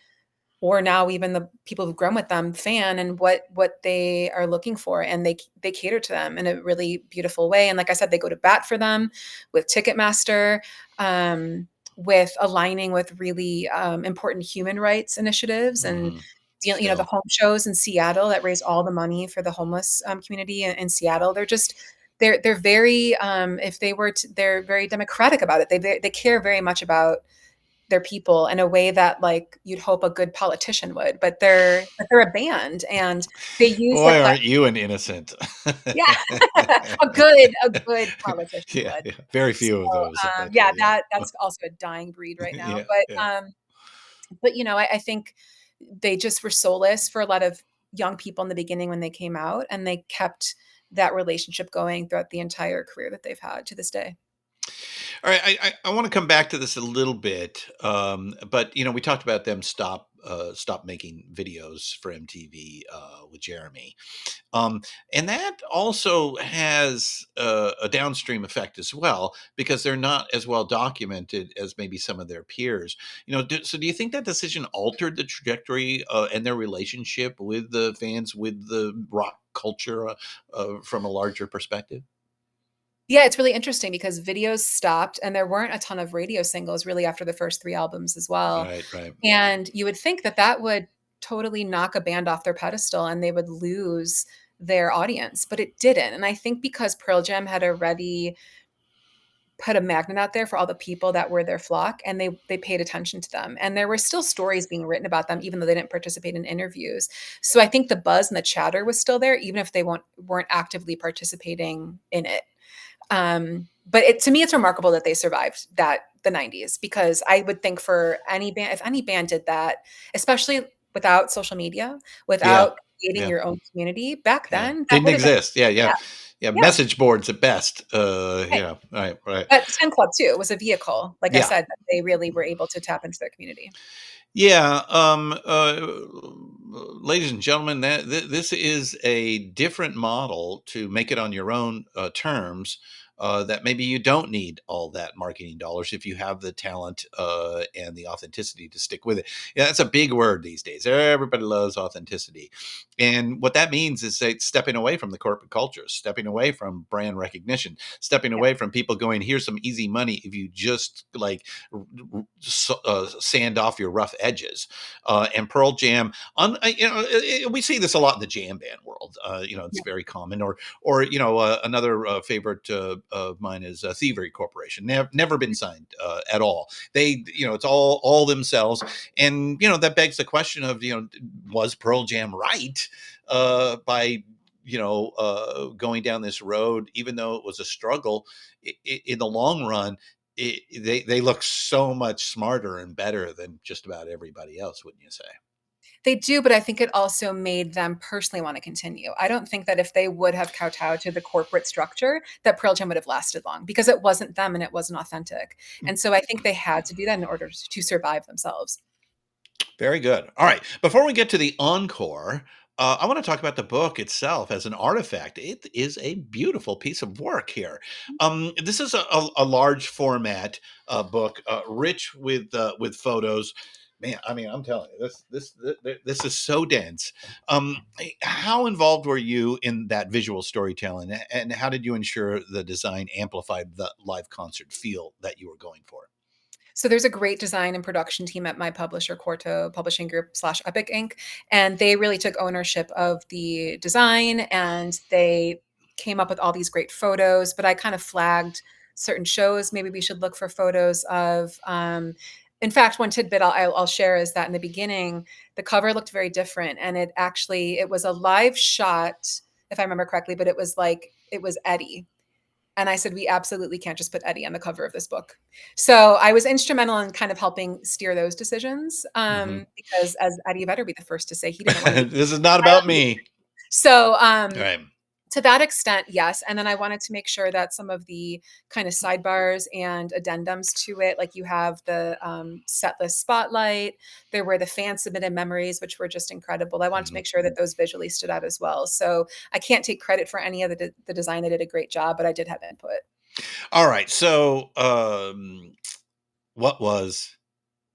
[SPEAKER 1] or now even the people who've grown with them fan and what they are looking for, and they cater to them in a really beautiful way. And like I said, they go to bat for them with Ticketmaster, um, with aligning with really important human rights initiatives and
[SPEAKER 2] Mhm.
[SPEAKER 1] the
[SPEAKER 2] Still.
[SPEAKER 1] home shows in Seattle that raise all the money for the homeless community in Seattle. They're very if they were to, they're very democratic about it. They care very much about their people in a way that like you'd hope a good politician would, but they're a band and they use their
[SPEAKER 2] Boy,
[SPEAKER 1] platform.
[SPEAKER 2] aren't you an innocent?
[SPEAKER 1] Yeah, a good politician
[SPEAKER 2] Yeah,
[SPEAKER 1] would.
[SPEAKER 2] yeah. Very
[SPEAKER 1] So,
[SPEAKER 2] few of those, I bet you.
[SPEAKER 1] yeah,
[SPEAKER 2] Yeah,
[SPEAKER 1] that's also a dying breed right now.
[SPEAKER 2] yeah,
[SPEAKER 1] But
[SPEAKER 2] yeah.
[SPEAKER 1] I think they just were soulless for a lot of young people in the beginning when they came out, and they kept that relationship going throughout the entire career that they've had to this day.
[SPEAKER 2] All right, I want to come back to this a little bit, but we talked about them stop making videos for MTV with Jeremy. Um, and that also has a downstream effect as well because they're not as well documented as maybe some of their peers. So do you think that decision altered the trajectory and their relationship with the fans, with the rock culture from a larger perspective?
[SPEAKER 1] Yeah, it's really interesting because videos stopped and there weren't a ton of radio singles really after the first 3 albums as well.
[SPEAKER 2] Right, right.
[SPEAKER 1] And you would think that that would totally knock a band off their pedestal and they would lose their audience, but it didn't. And I think because Pearl Jam had already put a magnet out there for all the people that were their flock, and they paid attention to them, and there were still stories being written about them even though they didn't participate in interviews. So I think the buzz and the chatter was still there even if they weren't actively participating in it. But to me, it's remarkable that they survived the 90s because I would think for any band, if any band did that, especially without social media,
[SPEAKER 2] Yeah,
[SPEAKER 1] without creating
[SPEAKER 2] yeah,
[SPEAKER 1] your own community back
[SPEAKER 2] yeah.
[SPEAKER 1] then, that
[SPEAKER 2] Didn't
[SPEAKER 1] would have been,
[SPEAKER 2] exist. Yeah, yeah,
[SPEAKER 1] yeah,
[SPEAKER 2] yeah.
[SPEAKER 1] yeah,
[SPEAKER 2] Message boards at best.
[SPEAKER 1] right.
[SPEAKER 2] Yeah, right, right.
[SPEAKER 1] But the 10 Club too was a vehicle, like I
[SPEAKER 2] Yeah,
[SPEAKER 1] said, that they really were able to tap into their community.
[SPEAKER 2] yeah, ladies and gentlemen, this is a different model to make it on your own terms. That maybe you don't need all that marketing dollars if you have the talent and the authenticity to stick with it. Yeah, that's a big word these days. Everybody loves authenticity, and what that means is stepping away from the corporate culture, stepping away from brand recognition, stepping
[SPEAKER 1] Yeah.
[SPEAKER 2] away from people going, "Here's some easy money if you just like sand off your rough edges." And Pearl Jam, we see this a lot in the jam band world. It's
[SPEAKER 1] Yeah.
[SPEAKER 2] very common. Or another favorite of mine is Thievery Corporation. Never been signed at all. It's all themselves, and that begs the question of was Pearl Jam right by going down this road, even though it was a struggle in the long run. They look so much smarter and better than just about everybody else, wouldn't you say?
[SPEAKER 1] They do, but I think it also made them personally wanna continue. I don't think that if they would have kowtowed to the corporate structure, that Pearl Jam would have lasted long because it wasn't them and it wasn't authentic. And so I think they had to do that in order to survive themselves.
[SPEAKER 2] Very good. All right. Before we get to the encore, I want to talk about the book itself as an artifact. It is a beautiful piece of work here. This is a large format book, rich with photos. Man, I mean, I'm telling you, this is so dense. How involved were you in that visual storytelling, and how did you ensure the design amplified the live concert feel that you were going for?
[SPEAKER 1] So there's a great design and production team at my publisher, Quarto Publishing Group slash Epic Inc. And they really took ownership of the design and they came up with all these great photos. But I kind of flagged certain shows maybe we should look for photos of. In fact, one tidbit I'll share is that in the beginning, the cover looked very different, and it was a live shot, if I remember correctly, but it was Eddie, and I said, we absolutely can't just put Eddie on the cover of this book. So I was instrumental in kind of helping steer those decisions
[SPEAKER 2] Hmm.
[SPEAKER 1] because, as Eddie Vedder be the first to say, he didn't want to be.
[SPEAKER 2] This is not about me.
[SPEAKER 1] So
[SPEAKER 2] All right.
[SPEAKER 1] to that extent, yes. And then I wanted to make sure that some of the kind of sidebars and addendums to it, like you have the set list spotlight, there were the fan submitted memories, which were just incredible. I wanted to
[SPEAKER 2] Mhm.
[SPEAKER 1] make sure that those visually stood out as well. So I can't take credit for any of the design. I did a great job, but I did have input.
[SPEAKER 2] All right. So, what was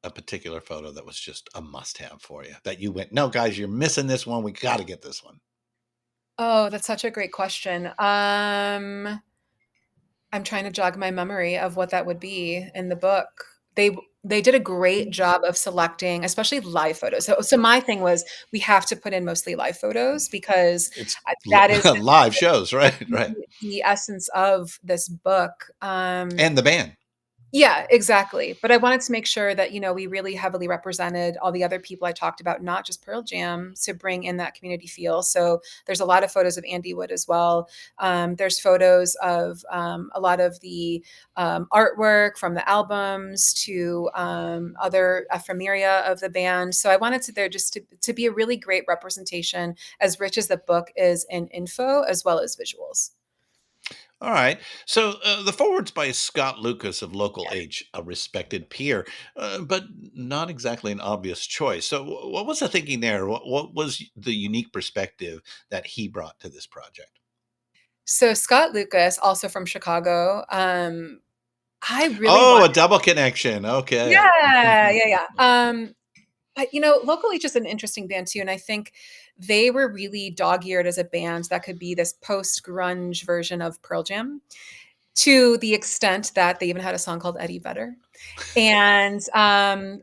[SPEAKER 2] a particular photo that was just a must-have for you that you went, "No, guys, you're missing this one. We got to get this one."
[SPEAKER 1] Oh, that's such a great question. I'm trying to jog my memory of what that would be in the book. They did a great job of selecting, especially live photos. So my thing was we have to put in mostly live photos because
[SPEAKER 2] It's
[SPEAKER 1] that is
[SPEAKER 2] live shows, right? Right.
[SPEAKER 1] the essence of this book.
[SPEAKER 2] And the band.
[SPEAKER 1] Yeah, exactly. But I wanted to make sure that, we really heavily represented all the other people I talked about, not just Pearl Jam, to bring in that community feel. So there's a lot of photos of Andy Wood as well. There's photos of a lot of the artwork from the albums to other ephemeria of the band. So I wanted there just to be a really great representation, as rich as the book is in info as well as visuals.
[SPEAKER 2] All right. So the forward's by Scott Lucas of Local
[SPEAKER 1] Yeah.
[SPEAKER 2] H, a respected peer, but not exactly an obvious choice. So, what was the thinking there? What was the unique perspective that he brought to this project?
[SPEAKER 1] So Scott Lucas, also from Chicago, I really
[SPEAKER 2] Oh, a
[SPEAKER 1] wanted.
[SPEAKER 2] double connection. Okay.
[SPEAKER 1] Yeah, yeah, yeah. But, Local H is an interesting band too, and I think they were really dog-eared as a band that could be this post-grunge version of Pearl Jam, to the extent that they even had a song called Eddie Vedder. And,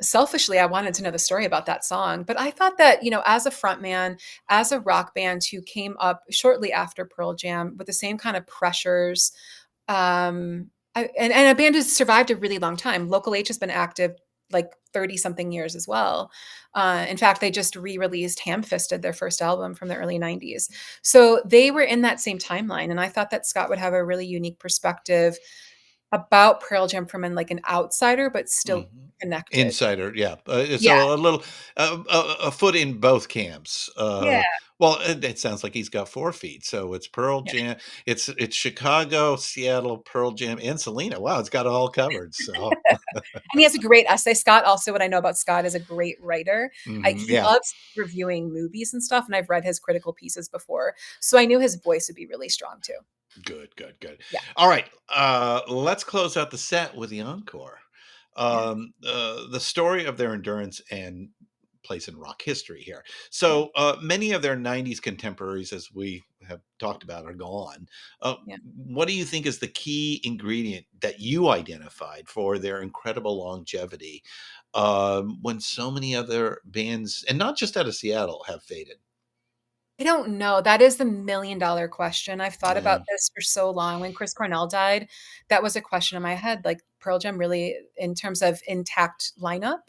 [SPEAKER 1] selfishly, I wanted to know the story about that song, but I thought that, as a frontman, as a rock band who came up shortly after Pearl Jam with the same kind of pressures, and a band who's survived a really long time. Local H has been active like 30 something years as well. In fact, they just re-released Ham Fisted, their first album from the early 90s. So they were in that same timeline. And I thought that Scott would have a really unique perspective about Pearl Jam from an outsider, but still
[SPEAKER 2] Mhm.
[SPEAKER 1] connected.
[SPEAKER 2] Insider, yeah.
[SPEAKER 1] Yeah.
[SPEAKER 2] So a little, a foot in both camps.
[SPEAKER 1] Yeah.
[SPEAKER 2] Well, it sounds like he's got 4 feet. So it's Pearl
[SPEAKER 1] Yeah.
[SPEAKER 2] Jam, it's Chicago, Seattle, Pearl Jam, and Selena. Wow, it's got it all covered. So,
[SPEAKER 1] And he has a great essay. Scott, also, what I know about Scott is a great writer. He
[SPEAKER 2] yeah,
[SPEAKER 1] loves reviewing movies and stuff, and I've read his critical pieces before. So I knew his voice would be really strong too.
[SPEAKER 2] good, good, good.
[SPEAKER 1] Yeah.
[SPEAKER 2] All right, let's close out the set with the encore.
[SPEAKER 1] Yeah.
[SPEAKER 2] The story of their endurance and place in rock history here.
[SPEAKER 1] Yeah.
[SPEAKER 2] So many of their 90s contemporaries, as we have talked about, are gone.
[SPEAKER 1] Yeah.
[SPEAKER 2] What do you think is the key ingredient that you identified for their incredible longevity when so many other bands, and not just out of Seattle, have faded?
[SPEAKER 1] I don't know. That is the $1,000,000 question. I've thought about
[SPEAKER 2] Yeah,
[SPEAKER 1] this for so long. When Chris Cornell died, that was a question in my head. Like, Pearl Jam really, in terms of intact lineup,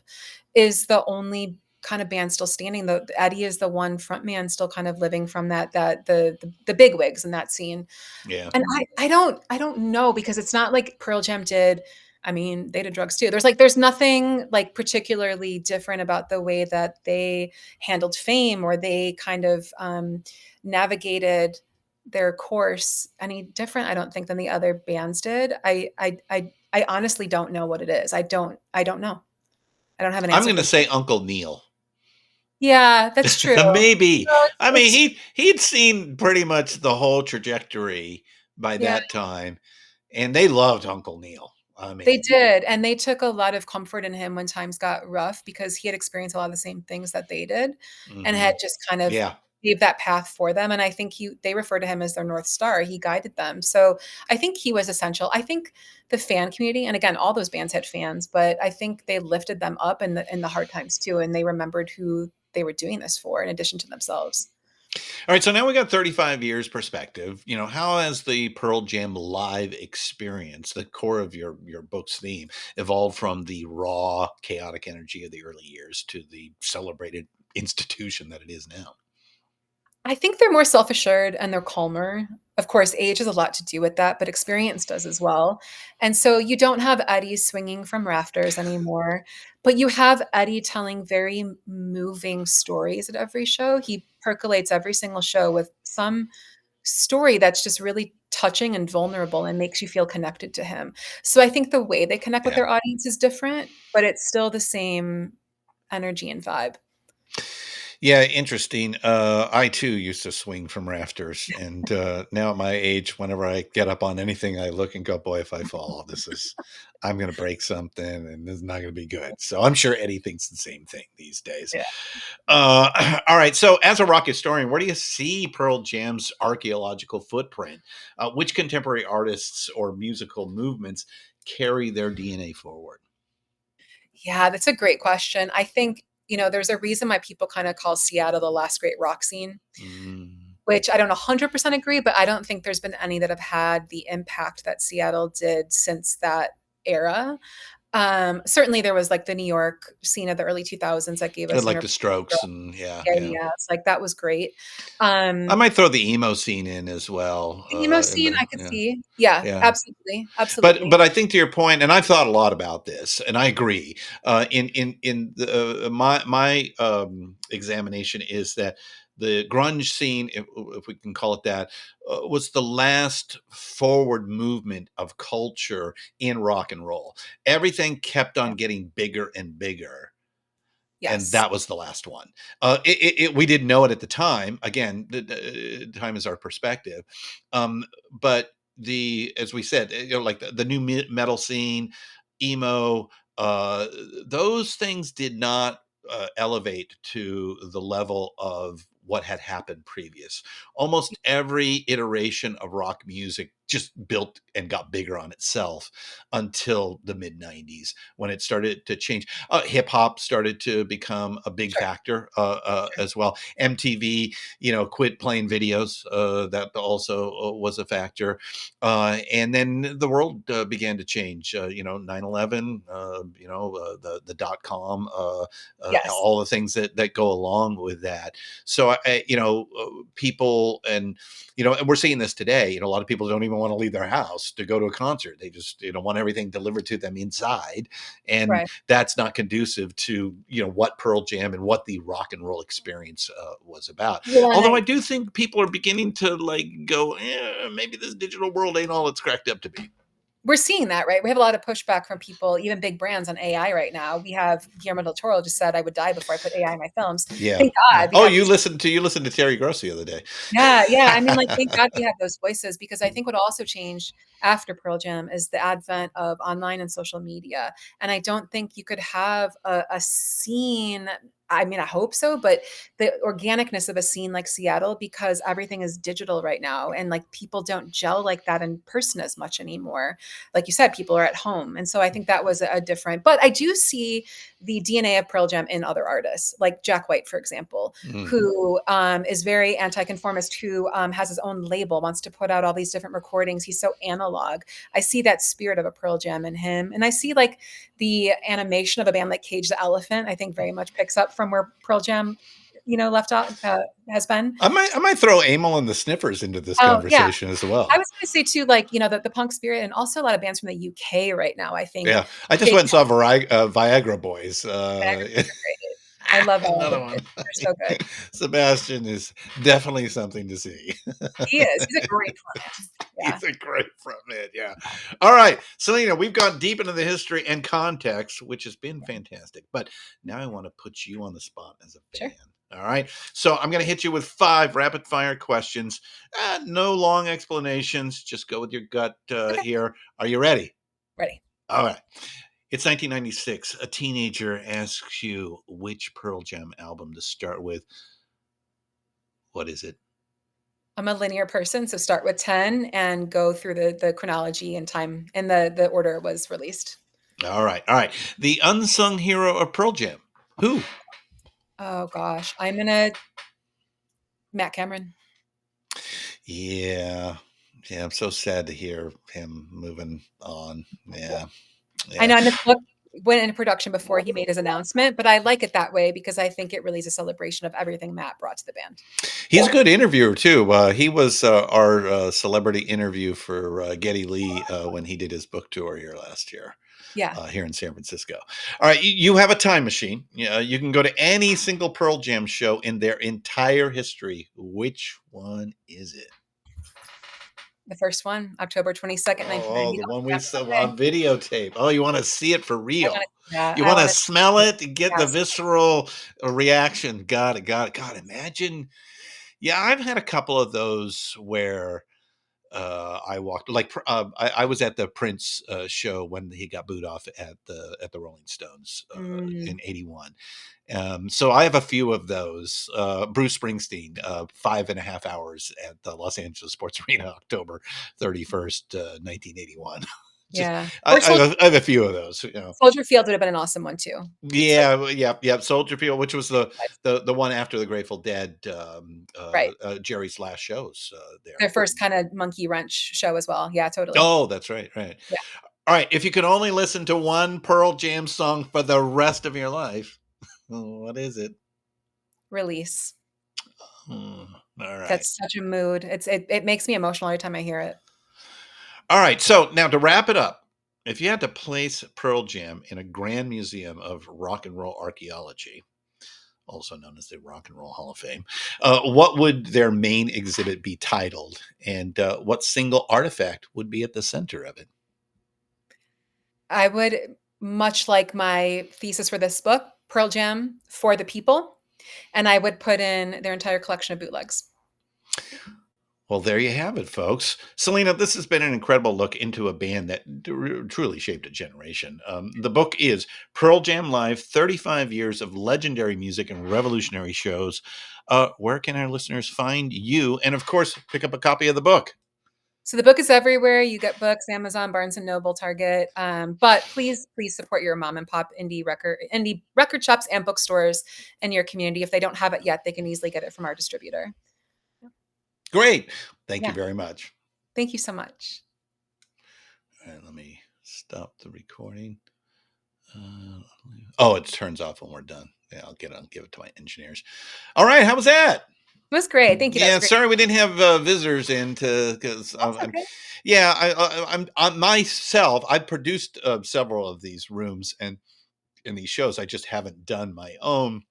[SPEAKER 1] is the only kind of band still standing. The Eddie is the one frontman still kind of living from that the bigwigs in that scene.
[SPEAKER 2] yeah,
[SPEAKER 1] And I don't know, because it's not like Pearl Jam did. I mean, they did drugs too. There's nothing, like, particularly different about the way that they handled fame, or they kind of, navigated their course any different, I don't think, than the other bands did. I honestly don't know what it is. I don't know. I don't have an
[SPEAKER 2] I'm
[SPEAKER 1] answer
[SPEAKER 2] going
[SPEAKER 1] for
[SPEAKER 2] to
[SPEAKER 1] that.
[SPEAKER 2] say Uncle Neil.
[SPEAKER 1] Yeah, that's true.
[SPEAKER 2] Maybe. I mean,
[SPEAKER 1] It's
[SPEAKER 2] he'd seen pretty much the whole trajectory by
[SPEAKER 1] yeah.
[SPEAKER 2] that time, and they loved Uncle Neil. I
[SPEAKER 1] They
[SPEAKER 2] mean,
[SPEAKER 1] did, and they took a lot of comfort in him when times got rough, because he had experienced a lot of the same things that they did, and
[SPEAKER 2] hmm
[SPEAKER 1] had just kind of
[SPEAKER 2] yeah.
[SPEAKER 1] gave that path for them. And I think they refer to him as their North Star. He guided them. So I think he was essential. I think the fan community, and again, all those bands had fans, but I think they lifted them up in the hard times too, and they remembered who they were doing this for in addition to themselves.
[SPEAKER 2] All right, so now we got 35 years perspective. How has the Pearl Jam live experience, the core of your book's theme, evolved from the raw, chaotic energy of the early years to the celebrated institution that it is now?
[SPEAKER 1] I think they're more self-assured and they're calmer. Of course, age has a lot to do with that, but experience does as well. And so you don't have Eddie swinging from rafters anymore, but you have Eddie telling very moving stories at every show. He percolates every single show with some story that's just really touching and vulnerable and makes you feel connected to him. So I think the way they connect with
[SPEAKER 2] Yeah.
[SPEAKER 1] their audience is different, but it's still the same energy and vibe.
[SPEAKER 2] Yeah, interesting. I too used to swing from rafters, and now at my age, whenever I get up on anything, I look and go, "Boy, if I fall, I'm going to break something, and this is not going to be good." So I'm sure Eddie thinks the same thing these days.
[SPEAKER 1] Yeah.
[SPEAKER 2] All right. So, as a rock historian, where do you see Pearl Jam's archaeological footprint? Which contemporary artists or musical movements carry their DNA forward?
[SPEAKER 1] Yeah, that's a great question. I think, there's a reason why people kind of call Seattle the last great rock scene,
[SPEAKER 2] Mm,
[SPEAKER 1] which I don't 100% agree, but I don't think there's been any that have had the impact that Seattle did since that era. Certainly there was like the New York scene of the early 2000s that gave us
[SPEAKER 2] like
[SPEAKER 1] Near.
[SPEAKER 2] the Strokes, and yeah,
[SPEAKER 1] Yeah,
[SPEAKER 2] yeah.
[SPEAKER 1] yeah, it's like that was great.
[SPEAKER 2] I
[SPEAKER 1] Um,
[SPEAKER 2] might throw the emo scene in as well.
[SPEAKER 1] the emo
[SPEAKER 2] In
[SPEAKER 1] scene
[SPEAKER 2] the
[SPEAKER 1] I could
[SPEAKER 2] Yeah,
[SPEAKER 1] see. Yeah,
[SPEAKER 2] yeah.
[SPEAKER 1] absolutely,
[SPEAKER 2] But
[SPEAKER 1] absolutely.
[SPEAKER 2] but I think to your point, and I've thought a lot about this, and I agree. In the my examination is that the grunge scene, if we can call it that, was the last forward movement of culture in rock and roll. Everything kept
[SPEAKER 1] Yeah.
[SPEAKER 2] on getting bigger and bigger, and
[SPEAKER 1] Yes.
[SPEAKER 2] that was the last one. We didn't know it at the time. Again, time is our perspective. But as we said, like the new metal scene, emo, uh, those things did not elevate to the level of what had happened previous. Almost every iteration of rock music just built and got bigger on itself until the mid 90s, when it started to change. Hip hop started to become a big
[SPEAKER 1] Sure.
[SPEAKER 2] factor
[SPEAKER 1] Sure.
[SPEAKER 2] as well. MTV, quit playing videos. That also was a factor. And then the world began to change. 9/11. The .com.
[SPEAKER 1] Yes.
[SPEAKER 2] All the things that go along with that. So people, and we're seeing this today. A lot of people don't even want to leave their house to go to a concert. They just want everything delivered to them inside, and
[SPEAKER 1] Right.
[SPEAKER 2] that's not conducive to what Pearl Jam and what the rock and roll experience was about.
[SPEAKER 1] Well, and
[SPEAKER 2] Although I
[SPEAKER 1] I
[SPEAKER 2] do think people are beginning to like go, maybe this digital world ain't all it's cracked up to be.
[SPEAKER 1] we're seeing that, right? We have a lot of pushback from people, even big brands, on AI right now. We have Guillermo del Toro just said, "I would die before I put AI in my films."
[SPEAKER 2] Yeah,
[SPEAKER 1] Thank
[SPEAKER 2] yeah.
[SPEAKER 1] God we
[SPEAKER 2] Oh,
[SPEAKER 1] have
[SPEAKER 2] you
[SPEAKER 1] these.
[SPEAKER 2] listened to Terry Gross the other day.
[SPEAKER 1] Yeah, yeah. I mean, like, thank God we have those voices, because I think what also changed after Pearl Jam is the advent of online and social media. And I don't think you could have a scene. I mean, I hope so, but the organicness of a scene like Seattle, because everything is digital right now, and like people don't gel like that in person as much anymore. Like you said, people are at home. And so I think that was a different, but I do see the DNA of Pearl Jam in other artists, like Jack White, for example,
[SPEAKER 2] Mm.
[SPEAKER 1] who is very anti-conformist, who has his own label, wants to put out all these different recordings. He's so analog. I see that spirit of a Pearl Jam in him. And I see like the animation of a band like Cage the Elephant, I think very much picks up from where Pearl Jam, left off, has been.
[SPEAKER 2] I might throw Amel and the Sniffers into this
[SPEAKER 1] Oh, yeah.
[SPEAKER 2] conversation as
[SPEAKER 1] I
[SPEAKER 2] well.
[SPEAKER 1] was going to say too, like, the punk spirit, and also a lot of bands from the UK right now, I think.
[SPEAKER 2] Yeah, I just
[SPEAKER 1] They
[SPEAKER 2] went and saw Viagra Boys.
[SPEAKER 1] Viagra Boys are great. I love Viagra
[SPEAKER 2] Another
[SPEAKER 1] Boys.
[SPEAKER 2] one.
[SPEAKER 1] They're so good.
[SPEAKER 2] Sebastian is definitely something to see.
[SPEAKER 1] He is. He's a great frontman. Yeah.
[SPEAKER 2] He's a great frontman. Yeah. All right, Selena, we've gone deep into the history and context, which has been fantastic. But now I want to put you on the spot as a
[SPEAKER 1] Sure.
[SPEAKER 2] fan. All right. So I'm going to hit you with 5 rapid fire questions. No long explanations. Just go with your gut
[SPEAKER 1] Okay.
[SPEAKER 2] here. Are you ready?
[SPEAKER 1] Ready.
[SPEAKER 2] All right. It's 1996. A teenager asks you which Pearl Jam album to start with. What is it?
[SPEAKER 1] I'm a linear person, so start with 10 and go through the chronology and time and the order it was released.
[SPEAKER 2] All right. All right. The unsung hero of Pearl Jam. Who?
[SPEAKER 1] Oh gosh, I'm gonna Matt Cameron.
[SPEAKER 2] Yeah. Yeah. I'm so sad to hear him moving on. Yeah.
[SPEAKER 1] I
[SPEAKER 2] Yeah.
[SPEAKER 1] know, and this book went into production before he made his announcement, but I like it that way because I think it really is a celebration of everything Matt brought to the band.
[SPEAKER 2] He's a good interviewer, too. He was our celebrity interview for Geddy Lee when he did his book tour here last year.
[SPEAKER 1] Yeah.
[SPEAKER 2] Here in San Francisco. All right, you have a time machine. You can go to any single Pearl Jam show in their entire history. Which one is it?
[SPEAKER 1] The first one, October 22nd,
[SPEAKER 2] Oh,
[SPEAKER 1] 1990.
[SPEAKER 2] the
[SPEAKER 1] That was
[SPEAKER 2] one
[SPEAKER 1] my
[SPEAKER 2] we saw
[SPEAKER 1] birthday.
[SPEAKER 2] on videotape. Oh, you want to see it for
[SPEAKER 1] I wanna
[SPEAKER 2] real?
[SPEAKER 1] yeah,
[SPEAKER 2] You
[SPEAKER 1] I
[SPEAKER 2] want to
[SPEAKER 1] wanna
[SPEAKER 2] smell it and get the
[SPEAKER 1] yes.
[SPEAKER 2] visceral reaction. Got it. Got it. God, imagine. Yeah, I've had a couple of those where I walked I was at the Prince show when he got booed off at the Rolling Stones
[SPEAKER 1] Mm,
[SPEAKER 2] in '81. So I have a few of those. Bruce Springsteen, 5.5 hours at the Los Angeles Sports Arena, October 31st, 1981. Just
[SPEAKER 1] yeah.
[SPEAKER 2] I,
[SPEAKER 1] Or
[SPEAKER 2] I, have a, I have a few of those.
[SPEAKER 1] Soldier Field would have been an awesome one too. So
[SPEAKER 2] Yeah, yeah, yeah. Soldier Field, which was the one after the Grateful Dead,
[SPEAKER 1] right.
[SPEAKER 2] Jerry's last shows there.
[SPEAKER 1] Their first kinda Monkey Wrench show as well. Yeah, totally.
[SPEAKER 2] Oh, that's right, right.
[SPEAKER 1] Yeah.
[SPEAKER 2] All right, if you could only listen to one Pearl Jam song for the rest of your life, what is it?
[SPEAKER 1] Release.
[SPEAKER 2] Hmm, all right.
[SPEAKER 1] That's such a mood. It makes me emotional every time I hear it.
[SPEAKER 2] All right, so now to wrap it up, if you had to place Pearl Jam in a grand museum of rock and roll archaeology, also known as the Rock and Roll Hall of Fame, what would their main exhibit be titled? And what single artifact would be at the center of it?
[SPEAKER 1] I would, much like my thesis for this book, Pearl Jam for the people, and I would put in their entire collection of bootlegs.
[SPEAKER 2] Well, there you have it, folks. Selena, this has been an incredible look into a band that truly shaped a generation. The book is Pearl Jam Live 35 Years of Legendary Music and Revolutionary Shows. Where can our listeners find you? And of course, pick up a copy of the book.
[SPEAKER 1] So the book is everywhere. You get books, Amazon, Barnes and Noble, Target. But please, please support your mom and pop indie record shops and bookstores in your community. If they don't have it yet, they can easily get it from our distributor.
[SPEAKER 2] Great. Thank you
[SPEAKER 1] Yeah.
[SPEAKER 2] very much.
[SPEAKER 1] Thank you so much.
[SPEAKER 2] All right, let me stop the recording. Oh, it turns off when we're done. Yeah, I'll give it to my engineers. All right, how was that?
[SPEAKER 1] It was great. Thank you. That was
[SPEAKER 2] Yeah,
[SPEAKER 1] great.
[SPEAKER 2] sorry we didn't have visitors in to because
[SPEAKER 1] That's okay.
[SPEAKER 2] yeah, I'm myself. I've produced several of these rooms and in these shows. I just haven't done my own.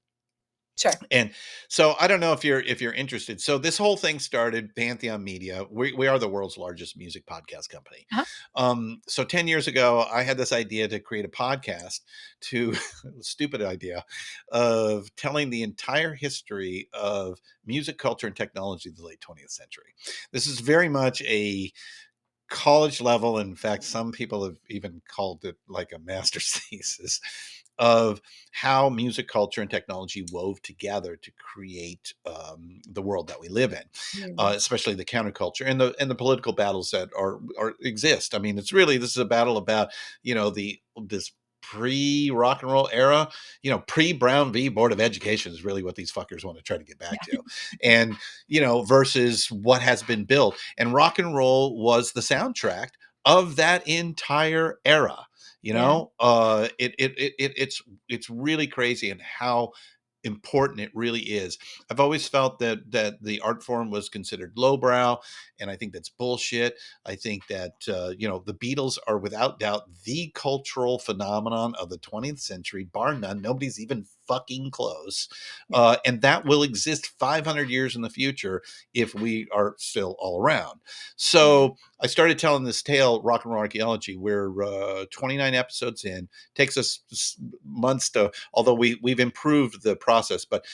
[SPEAKER 1] Sure.
[SPEAKER 2] And so I don't know if you're interested. So this whole thing started Pantheon Media. We are the world's largest music podcast company.
[SPEAKER 1] Uh-huh.
[SPEAKER 2] So 10 years ago, I had this idea to create a podcast to stupid idea of telling the entire history of music, culture, and technology of the late 20th century. This is very much a college level. In fact, some people have even called it like a master's thesis of how music, culture, and technology wove together to create the world that we live in,
[SPEAKER 1] Mm.
[SPEAKER 2] especially the counterculture and the political battles that are exist. I mean, it's really this is a battle about the this pre rock and roll era, pre Brown v Board of Education is really what these fuckers want to try to get back to, and versus what has been built. And rock and roll was the soundtrack of that entire era.
[SPEAKER 1] Yeah.
[SPEAKER 2] It's really crazy and how important it really is. I've always felt that the art form was considered lowbrow, and I think that's bullshit. I think that the Beatles are without doubt the cultural phenomenon of the 20th century, bar none. Nobody's even fucking close,
[SPEAKER 1] Yeah.
[SPEAKER 2] and that will exist 500 years in the future if we are still all around.
[SPEAKER 1] Yeah.
[SPEAKER 2] So I started telling this tale, Rock and Roll Archaeology. We're 29 episodes in. Takes us months to, although we've improved the process, but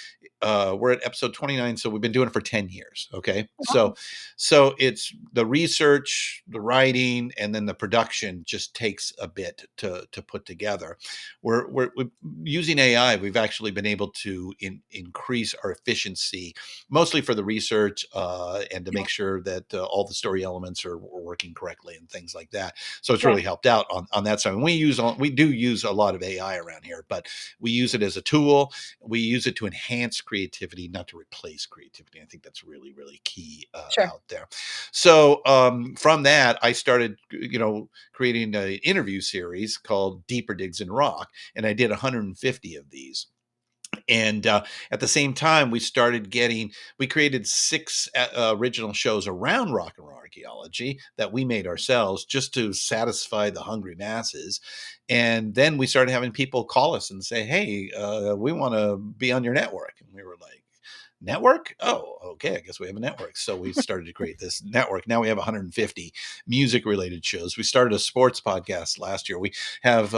[SPEAKER 2] we're at episode 29, so we've been doing it for 10 years. Okay,
[SPEAKER 1] Wow.
[SPEAKER 2] so it's the research, the writing, and then the production just takes a bit to put together. We're using AI. We've actually been able to increase our efficiency, mostly for the research and to
[SPEAKER 1] Yeah.
[SPEAKER 2] make sure that all the story elements are working correctly and things like that. So it's
[SPEAKER 1] Yeah.
[SPEAKER 2] really helped out on that side. And we do use a lot of AI around here, but we use it as a tool. We use it to enhance creativity, not to replace creativity. I think that's really, really key
[SPEAKER 1] Sure.
[SPEAKER 2] out there. So from that, I started, creating an interview series called Deeper Digs in Rock, and I did 150 of these. And at the same time, we created 6 original shows around rock and roll archaeology that we made ourselves just to satisfy the hungry masses. And then we started having people call us and say, hey, we want to be on your network. And we were like, network? Oh, okay. I guess we have a network. So we started to create this network. Now we have 150 music related shows. We started a sports podcast last year. We have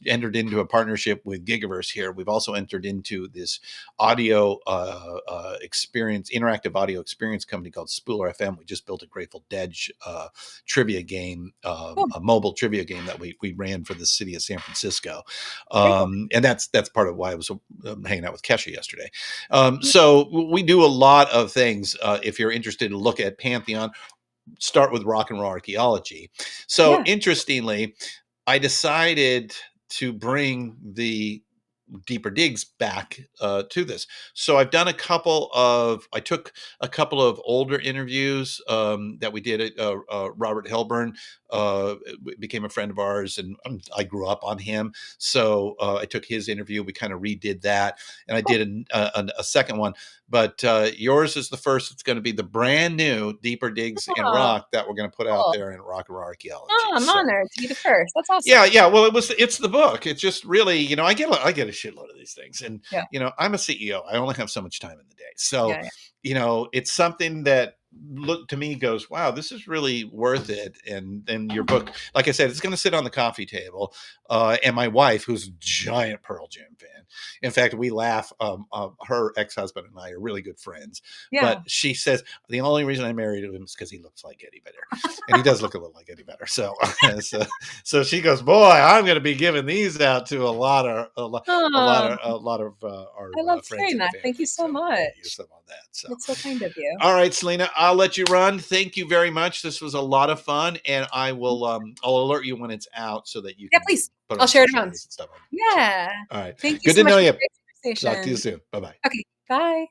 [SPEAKER 2] entered into a partnership with Gigaverse here. We've also entered into this audio experience, interactive audio experience company called Spooler FM. We just built a Grateful Dead trivia game,
[SPEAKER 1] Cool.
[SPEAKER 2] a mobile trivia game that we ran for the city of San Francisco.
[SPEAKER 1] Very cool.
[SPEAKER 2] And that's part of why I was hanging out with Kesha yesterday. So we do a lot of things. If you're interested to look at Pantheon, start with rock and roll archaeology. So
[SPEAKER 1] Yeah.
[SPEAKER 2] interestingly, I decided to bring the deeper digs back to this. So I took a couple of older interviews that we did. Robert Hilburn became a friend of ours, and I grew up on him. So I took his interview. We kind of redid that, and I
[SPEAKER 1] Cool.
[SPEAKER 2] did a second one. But yours is the first. It's going to be the brand new Deeper Digs in
[SPEAKER 1] Oh,
[SPEAKER 2] Rock that we're going to put out
[SPEAKER 1] cool.
[SPEAKER 2] there in Rock and Roll Archaeology.
[SPEAKER 1] Oh, I'm
[SPEAKER 2] So
[SPEAKER 1] honored to be the first. That's
[SPEAKER 2] yeah,
[SPEAKER 1] awesome.
[SPEAKER 2] yeah. Well, it's the book. It's just really, I get a shitload of these things. And,
[SPEAKER 1] Yeah.
[SPEAKER 2] I'm a CEO. I only have so much time in the day. So,
[SPEAKER 1] Yeah, yeah.
[SPEAKER 2] it's something that look to me goes, wow, this is really worth it. And then your book, like I said, it's going to sit on the coffee table. And my wife, who's a giant Pearl Jam fan, in fact, we laugh. Her ex-husband and I are really good friends, but
[SPEAKER 1] Yeah.
[SPEAKER 2] she says the only reason I married him is because he looks like Eddie Vedder, and he does look a little like Eddie Vedder. So, so she goes, boy, I'm going to be giving these out to
[SPEAKER 1] Oh,
[SPEAKER 2] a lot of our
[SPEAKER 1] I loved
[SPEAKER 2] friends
[SPEAKER 1] hearing
[SPEAKER 2] and
[SPEAKER 1] that. Thank you
[SPEAKER 2] family.
[SPEAKER 1] so
[SPEAKER 2] So I'm going to use
[SPEAKER 1] much.
[SPEAKER 2] some on that. So.
[SPEAKER 1] That's so kind of you.
[SPEAKER 2] All right, Selena, I'll let you run. Thank you very much. This was a lot of fun, and I'll alert you when it's out so that you
[SPEAKER 1] Yeah,
[SPEAKER 2] can
[SPEAKER 1] please.
[SPEAKER 2] put it
[SPEAKER 1] I'll
[SPEAKER 2] on
[SPEAKER 1] share it
[SPEAKER 2] social
[SPEAKER 1] around.
[SPEAKER 2] medias and stuff. So,
[SPEAKER 1] Yeah.
[SPEAKER 2] all right,
[SPEAKER 1] Thank you
[SPEAKER 2] good
[SPEAKER 1] so
[SPEAKER 2] to
[SPEAKER 1] much
[SPEAKER 2] know
[SPEAKER 1] for
[SPEAKER 2] you.
[SPEAKER 1] the great
[SPEAKER 2] Talk to you
[SPEAKER 1] conversation.
[SPEAKER 2] soon. Bye bye.
[SPEAKER 1] Okay, bye.